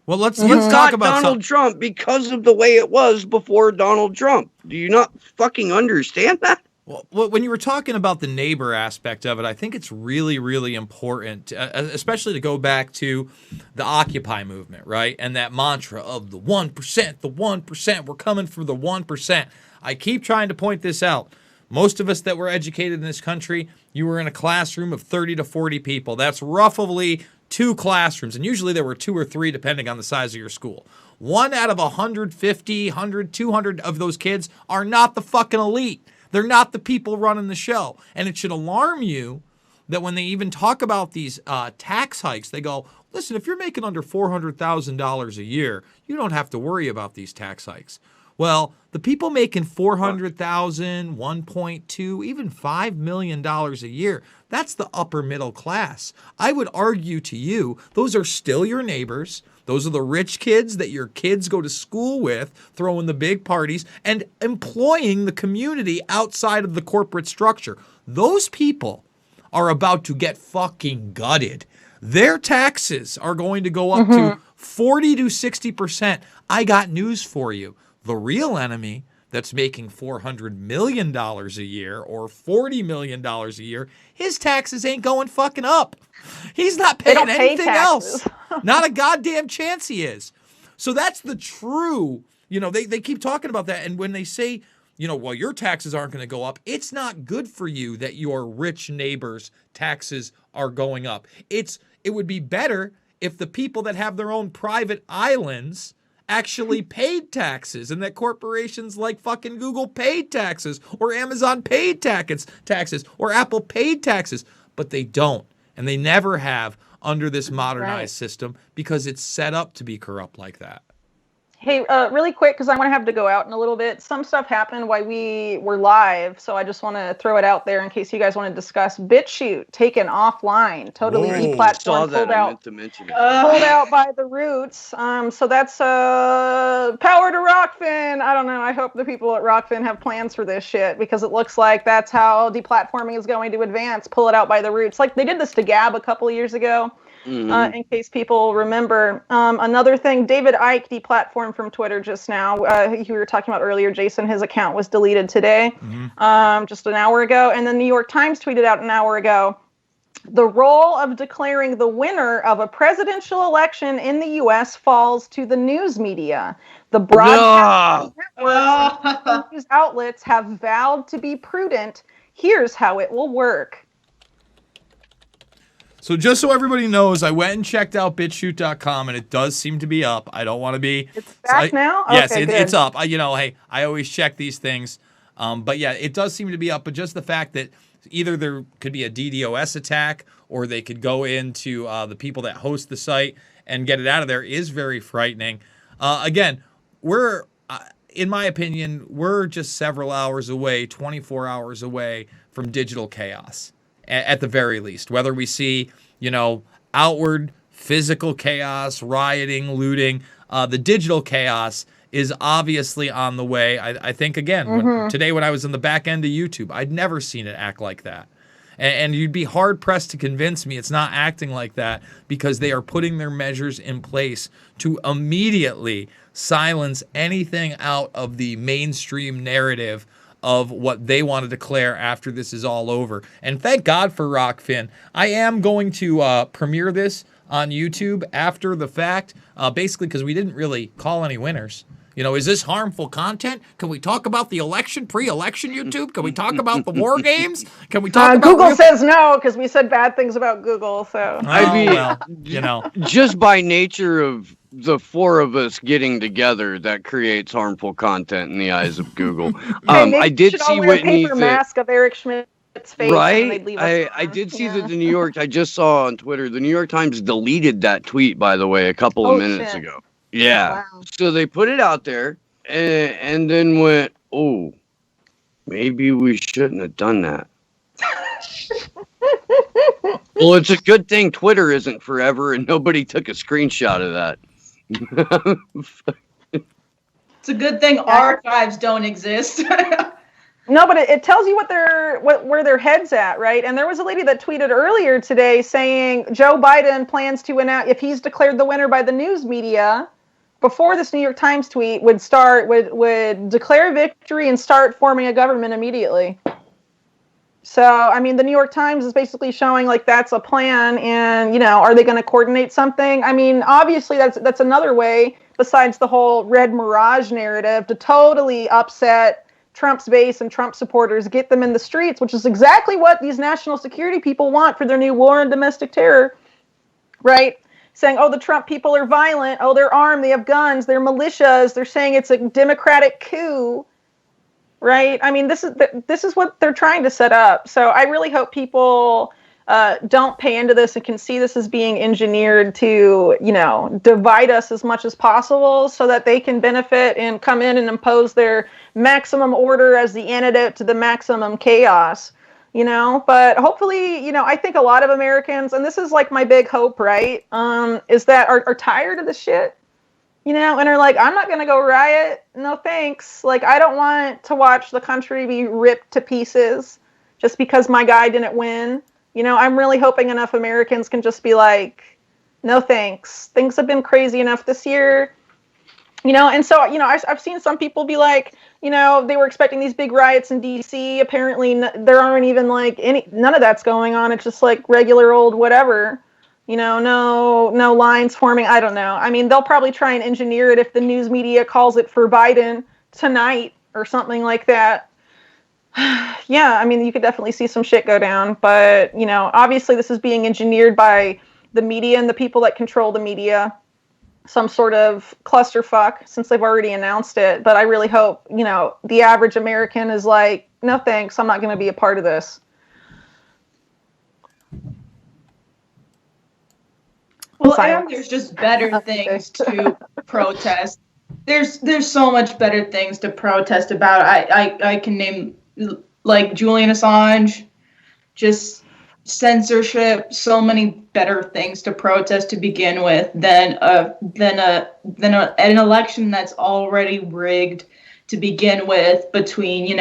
Well, let's talk about Donald Trump because of the way it was before Donald Trump. Do you not fucking understand that? Well, when you were talking about the neighbor aspect of it, I think it's really, really important, especially to go back to the Occupy movement, right? And that mantra of the 1%, we're coming for the 1%. I keep trying to point this out. Most of us that were educated in this country, you were in a classroom of 30 to 40 people. That's roughly 2 classrooms, and usually there were 2 or 3 depending on the size of your school. 1 out of 150, 100, 200 of those kids are not the fucking elite. They're not the people running the show. And it should alarm you that when they even talk about these tax hikes, they go, listen, if you're making under $400,000 a year, you don't have to worry about these tax hikes. Well, the people making $400,000, 1.2, even $5 million a year, that's the upper middle class. I would argue to you, those are still your neighbors. Those are the rich kids that your kids go to school with, throwing the big parties and employing the community outside of the corporate structure. Those people are about to get fucking gutted. Their taxes are going to go up to 40 to 60%. I got news for you. The real enemy that's making $400 million a year or $40 million a year, his taxes ain't going fucking up. He's not paying anything else. Not a goddamn chance he is. So that's the true, they keep talking about that. And when they say, well, your taxes aren't going to go up, it's not good for you that your rich neighbors' taxes are going up. It would be better if the people that have their own private islands actually paid taxes and that corporations like fucking Google paid taxes or Amazon paid taxes or Apple paid taxes, but they don't. And they never have under this modernized system because it's set up to be corrupt like that. Hey, really quick, because I'm going to have to go out in a little bit. Some stuff happened while we were live, so I just want to throw it out there in case you guys want to discuss. BitChute taken offline, totally deplatformed, pulled out by the roots. So that's power to Rockfin. I don't know. I hope the people at Rockfin have plans for this shit because it looks like that's how deplatforming is going to advance. Pull it out by the roots, like they did this to Gab a couple of years ago. In case people remember. Another thing, David Icke deplatformed from Twitter just now. You were talking about earlier, Jason, his account was deleted today, just an hour ago. And the New York Times tweeted out an hour ago, the role of declaring the winner of a presidential election in the U.S. falls to the news media. The broadcast networks and news outlets have vowed to be prudent. Here's how it will work. So just so everybody knows, I went and checked out bitchute.com and it does seem to be up. I don't want to be... It's back now? Yes, okay, it's up. Hey, I always check these things. But yeah, it does seem to be up. But just the fact that either there could be a DDoS attack or they could go into the people that host the site and get it out of there is very frightening. Again, in my opinion, we're just several hours away, 24 hours away from digital chaos. At the very least, whether we see, outward physical chaos, rioting, looting, the digital chaos is obviously on the way. I think, again, today when I was in the back end of YouTube, I'd never seen it act like that. And you'd be hard-pressed to convince me it's not acting like that because they are putting their measures in place to immediately silence anything out of the mainstream narrative of what they want to declare after this is all over. And thank God for Rockfin. I am going to premiere this on YouTube after the fact, basically because we didn't really call any winners. Is this harmful content? Can we talk about the election, pre-election YouTube? Can we talk about the war games? Can we talk about... Google says no because we said bad things about Google, so... Just by nature of the 4 of us getting together, that creates harmful content in the eyes of Google. I did see Whitney... paper mask of Eric Schmidt's face. Right? I did see that the New York... I just saw on Twitter, the New York Times deleted that tweet, by the way, a couple of minutes ago. Yeah. Wow. So they put it out there and then went, oh, maybe we shouldn't have done that. Well, it's a good thing Twitter isn't forever and nobody took a screenshot of that. It's a good thing archives don't exist. No, but it tells you where their head's at, right? And there was a lady that tweeted earlier today saying Joe Biden plans to announce, if he's declared the winner by the news media, before this New York Times tweet would declare victory and start forming a government immediately. So, I mean, the New York Times is basically showing like that's a plan, and are they going to coordinate something? I mean, obviously that's another way besides the whole red mirage narrative to totally upset Trump's base and Trump supporters, get them in the streets, which is exactly what these national security people want for their new war on domestic terror, right? Saying, oh, the Trump people are violent, oh, they're armed, they have guns, they're militias, they're saying it's a democratic coup, right? I mean, this is what they're trying to set up. So I really hope people don't pay into this and can see this as being engineered to, divide us as much as possible so that they can benefit and come in and impose their maximum order as the antidote to the maximum chaos, but hopefully, I think a lot of Americans, and this is like my big hope, right, is that are tired of the shit, and are like, I'm not going to go riot. No, thanks. Like, I don't want to watch the country be ripped to pieces just because my guy didn't win. I'm really hoping enough Americans can just be like, no thanks. Things have been crazy enough this year. And so, I've seen some people be like, they were expecting these big riots in D.C. Apparently, there aren't even like none of that's going on. It's just like regular old whatever. No lines forming. I don't know. I mean, they'll probably try and engineer it if the news media calls it for Biden tonight or something like that. Yeah, I mean, you could definitely see some shit go down. But, obviously this is being engineered by the media and the people that control the media. Some sort of clusterfuck since they've already announced it. But I really hope, the average American is like, no thanks, I'm not going to be a part of this. Well, and there's just better things to protest. There's so much better things to protest about. I can name like Julian Assange, just censorship, so many better things to protest to begin with than an election that's already rigged to begin with between,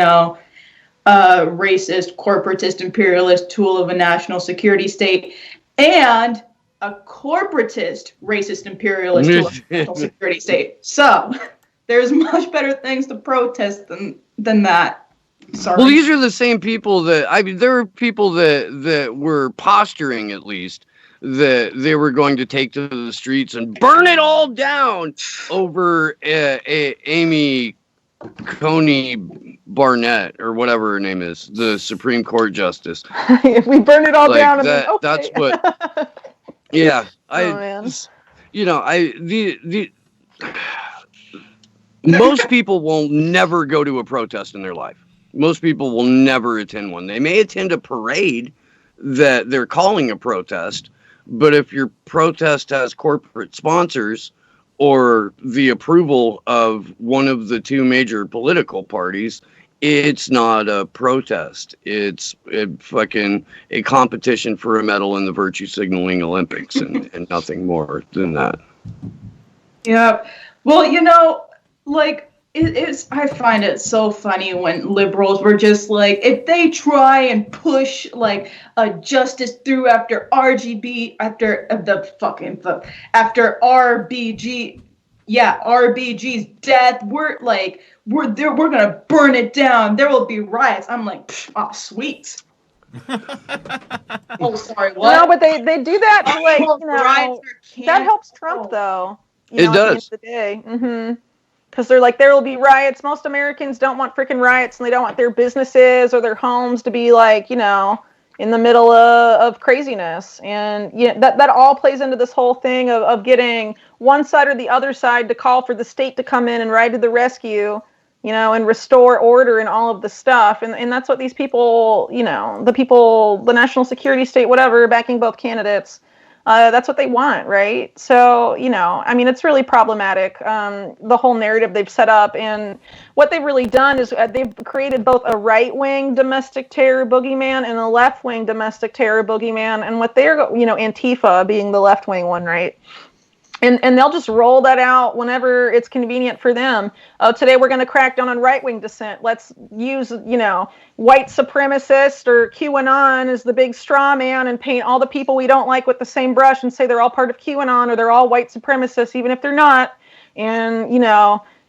racist, corporatist, imperialist tool of a national security state and a corporatist, racist, imperialist tool of a national security state. So there's much better things to protest than that. Sorry. Well, these are the same people there are people that were posturing, at least, that they were going to take to the streets and burn it all down over Amy Coney Barnett, or whatever her name is, the Supreme Court Justice. If we burn it all down, okay. That's what. Yeah, most people will never go to a protest in their life. Most people will never attend one. They may attend a parade that they're calling a protest, but if your protest has corporate sponsors or the approval of one of the two major political parties, it's not a protest. It's fucking a competition for a medal in the virtue signaling Olympics and nothing more than that. Yeah. Well, I find it so funny when liberals were just like, if they try and push like a justice through after RBG's death, we're gonna burn it down. There will be riots. I'm like, oh, sweet. Oh, sorry, what? No, but they do that to that helps Trump though. It does. At the end of the day. Because they're like, there will be riots. Most Americans don't want freaking riots, and they don't want their businesses or their homes to be like, in the middle of craziness. And that all plays into this whole thing of getting one side or the other side to call for the state to come in and ride to the rescue, and restore order and all of the stuff. And that's what these people, the national security state, whatever, backing both candidates, that's what they want, right? So, it's really problematic, the whole narrative they've set up. And what they've really done is they've created both a right-wing domestic terror boogeyman and a left-wing domestic terror boogeyman. And what they're, Antifa being the left-wing one, right? And they'll just roll that out whenever it's convenient for them. Today we're going to crack down on right-wing dissent. Let's use, white supremacist or QAnon as the big straw man and paint all the people we don't like with the same brush and say they're all part of QAnon or they're all white supremacists, even if they're not. And,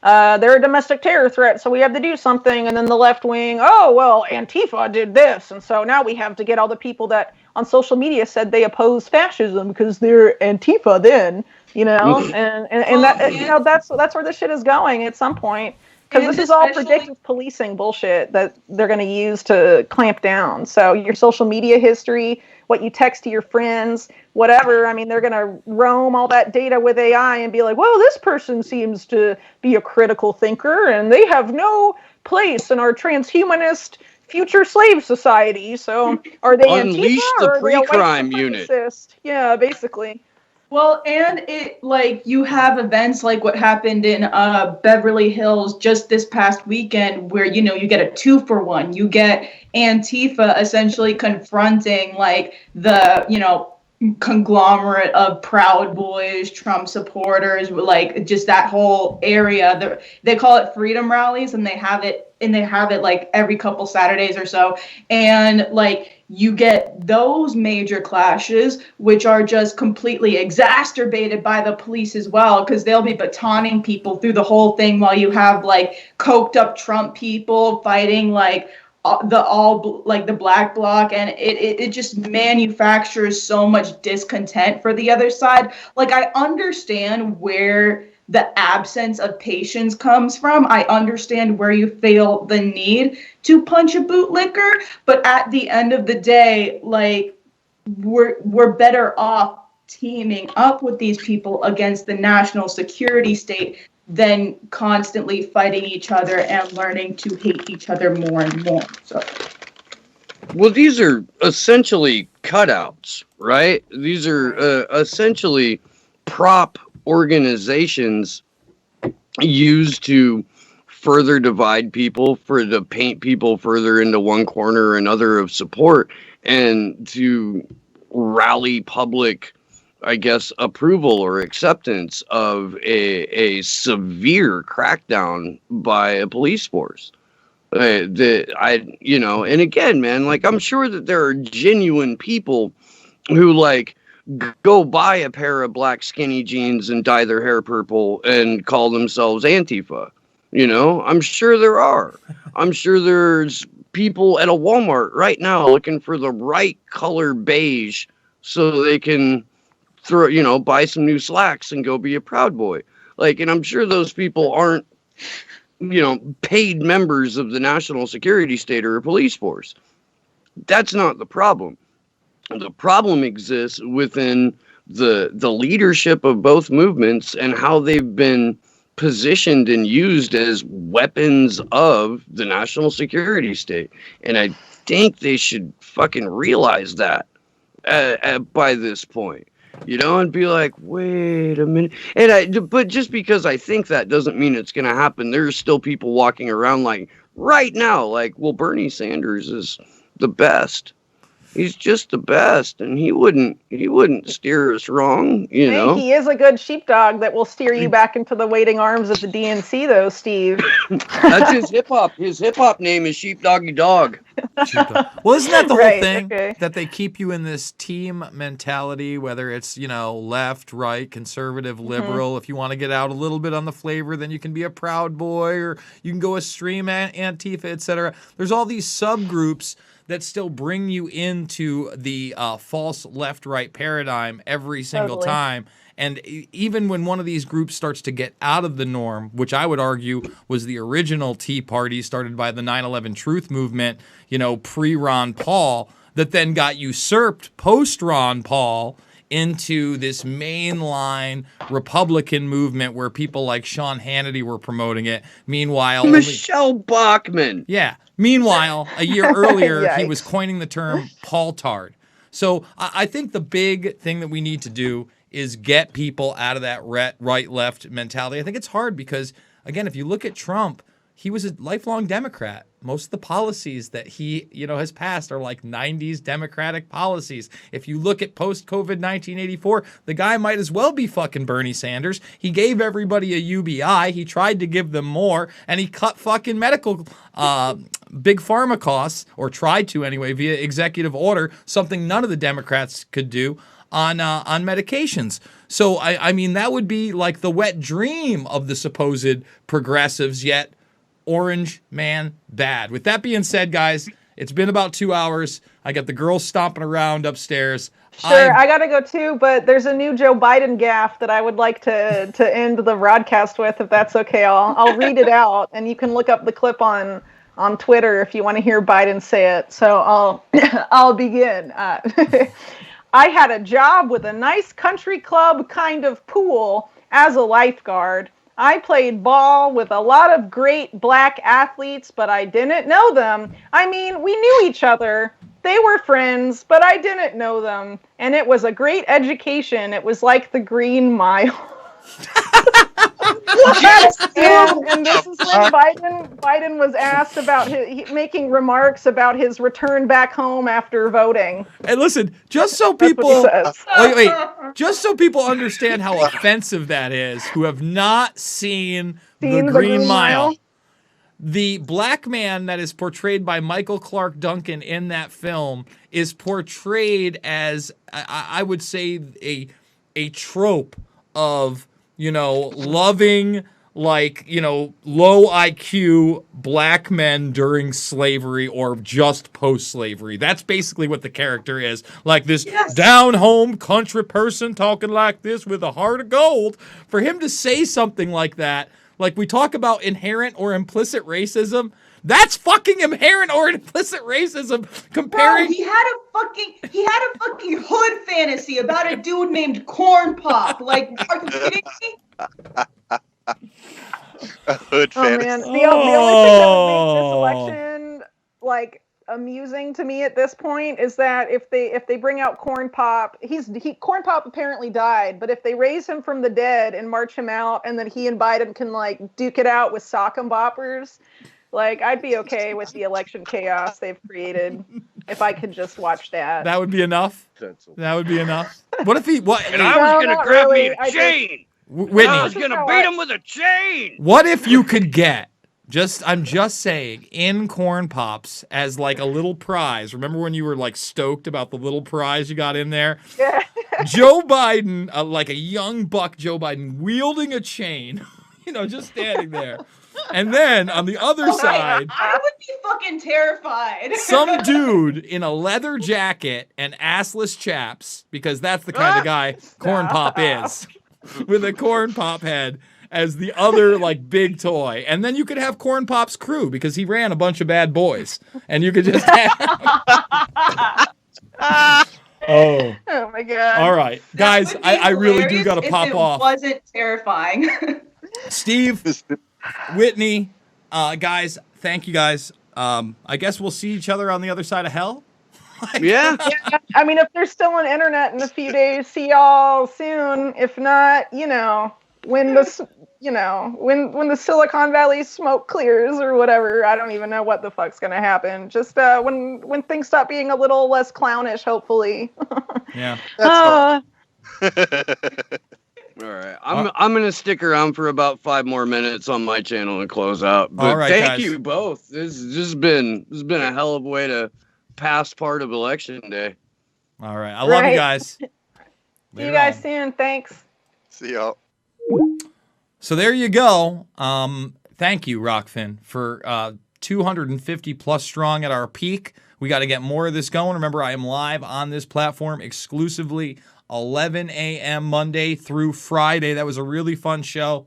they're a domestic terror threat, so we have to do something. And then the left wing, oh, well, Antifa did this. And so now we have to get all the people that on social media said they oppose fascism because they're Antifa then. And that's where this shit is going at some point, because this is all predictive policing bullshit that they're going to use to clamp down. So your social media history, what you text to your friends, whatever, I mean, they're going to roam all that data with AI and be like, well, this person seems to be a critical thinker and they have no place in our transhumanist future slave society. So are they Unleash Antifa the or are they a white pre-crime unit? supremacist? Yeah, basically. Well, and you have events like what happened in Beverly Hills just this past weekend where, you get a 2-for-1. You get Antifa essentially confronting the, conglomerate of Proud Boys, Trump supporters, just that whole area. They call it freedom rallies, and they have it like every couple Saturdays or so. And you get those major clashes, which are just completely exacerbated by the police as well, because they'll be batoning people through the whole thing while you have coked up Trump people fighting the black bloc, and it just manufactures so much discontent for the other side. I understand where the absence of patience comes from. I understand where you feel the need to punch a bootlicker, but at the end of the day, we're better off teaming up with these people against the national security state than constantly fighting each other and learning to hate each other more and more. So, well, these are essentially cutouts, right? These are essentially prop organizations used to further divide people, to paint people further into one corner or another of support, and to rally public, I guess, approval or acceptance of a severe crackdown by a police force. And again, man, I'm sure that there are genuine people who go buy a pair of black skinny jeans and dye their hair purple and call themselves Antifa. I'm sure there are. I'm sure there's people at a Walmart right now looking for the right color beige so they can buy some new slacks and go be a Proud Boy. And I'm sure those people aren't, paid members of the national security state or a police force. That's not the problem. The problem exists within the leadership of both movements and how they've been positioned and used as weapons of the national security state. And I think they should fucking realize that by this point. And be like, wait a minute. But just because I think that doesn't mean it's going to happen. There's still people walking around right now, well, Bernie Sanders is the best. He's just the best, and he wouldn't steer us wrong, He is a good sheepdog that will steer you back into the waiting arms of the DNC, though, Steve. That's his hip hop. His hip hop name is Sheepdoggy Dog. Well, isn't that the whole Right, thing? okay. That they keep you in this team mentality, whether it's, left, right, conservative, liberal. If you want to get out a little bit on the flavor, then you can be a Proud Boy, or you can go extreme Antifa, etc. There's all these subgroups that still bring you into the false left-right paradigm every single time. And even when one of these groups starts to get out of the norm, which I would argue was the original Tea Party started by the 9/11 Truth Movement, pre-Ron Paul, that then got usurped post-Ron Paul into this mainline Republican movement where people like Sean Hannity were promoting it. Meanwhile, Michelle Bachmann. Yeah. Meanwhile, a year earlier, he was coining the term Paultard. So I think the big thing that we need to do is get people out of that right-left mentality. I think it's hard because, again, if you look at Trump, he was a lifelong Democrat. most of the policies that he, has passed are like 90s Democratic policies. If you look at post-COVID 1984, the guy might as well be fucking Bernie Sanders. He gave everybody a UBI. He tried to give them more, and he cut fucking medical big pharma costs, or tried to anyway, via executive order, something none of the Democrats could do on medications. So, I mean, that would be like the wet dream of the supposed progressives, yet orange man bad. With that being said, guys, it's been about 2 hours. I got the girls stomping around upstairs. Sure, I got to go too, but there's a new Joe Biden gaffe that I would like to end the broadcast with, if that's okay. I'll read it out, and you can look up the clip on Twitter if you want to hear Biden say it. So I'll begin. I had a job with a nice country club kind of pool as a lifeguard. I played ball with a lot of great black athletes, but I didn't know them. I mean, we knew each other. They were friends, but I didn't know them. And it was a great education. It was like the Green Mile. and this is when Biden was asked about making remarks about his return back home after voting. And listen, just so people wait, just so people understand how offensive that is, who have not seen the Green Mile. The black man that is portrayed by Michael Clark Duncan in that film is portrayed as, I would say, a trope of, loving, like, low IQ black men during slavery or just post-slavery. That's basically what the character is. Like this down-home country person talking like this with a heart of gold. For him to say something like that, like we talk about inherent or implicit racism, that's fucking inherent or implicit racism. Comparing, bro, he had a fucking hood fantasy about a dude named Corn Pop. Like, are you kidding me? A hood fantasy. Man, the only thing that would make this election like amusing to me at this point is that if they bring out Corn Pop, Corn Pop apparently died, but if they raise him from the dead and march him out, and then he and Biden can like duke it out with sock and boppers, like I'd be okay with the election chaos they've created if I could just watch that. That would be enough. That would be enough. What if he? What? And I was gonna grab me a chain. Whitney, I was gonna beat him with a chain. What if you could get? I'm just saying, in Corn Pops as like a little prize. Remember when you were like stoked about the little prize you got in there? Yeah. Joe Biden, like a young buck Joe Biden, wielding a chain, just standing there. And then on the other side, I would be fucking terrified. Some dude in a leather jacket and assless chaps, because that's the kind of guy Corn Pop is, with a Corn Pop head as the other like big toy. And then you could have Corn Pop's crew, because he ran a bunch of bad boys, and you could just have Oh my god. All right, guys, I really do got to pop off. It wasn't terrifying. Steve, Whitney, guys, thank you guys. I guess we'll see each other on the other side of hell. Yeah. I mean, if there's still an internet in a few days, see y'all soon. If not, when the Silicon Valley smoke clears or whatever, I don't even know what the fuck's gonna happen. Just when things stop being a little less clownish, hopefully. Yeah. All right, I'm gonna stick around for about 5 more minutes on my channel and close out. But all right, thank guys. you both. This has been a hell of a way to pass part of election day. All right, I love you guys. See you guys soon. Thanks. See y'all. So there you go. Thank you, Rockfin, for 250 plus strong at our peak. We got to get more of this going. Remember, I am live on this platform exclusively 11 a.m. Monday through Friday. That was a really fun show.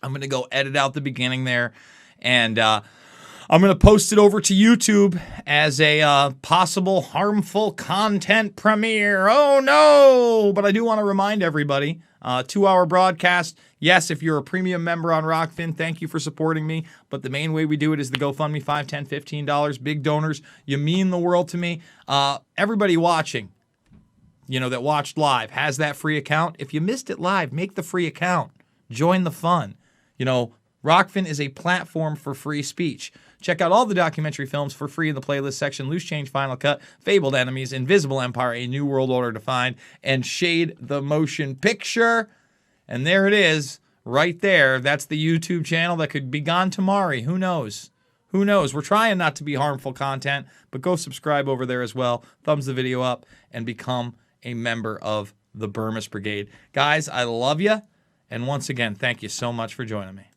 I'm going to go edit out the beginning there, and I'm going to post it over to YouTube as a possible harmful content premiere. Oh, no! But I do want to remind everybody, 2-hour broadcast. Yes, if you're a premium member on Rockfin, thank you for supporting me. But the main way we do it is the GoFundMe, $5, $10, $15. Big donors. You mean the world to me. Everybody watching, that watched live has that free account. If you missed it live, make the free account. Join the fun. Rockfin is a platform for free speech. Check out all the documentary films for free in the playlist section. Loose Change, Final Cut, Fabled Enemies, Invisible Empire, A New World Order Defined, and Shade the Motion Picture. And there it is, right there. That's the YouTube channel that could be gone tomorrow. Who knows? Who knows? We're trying not to be harmful content, but go subscribe over there as well. Thumbs the video up and become a member of the Burmis Brigade. Guys, I love you. And once again, thank you so much for joining me.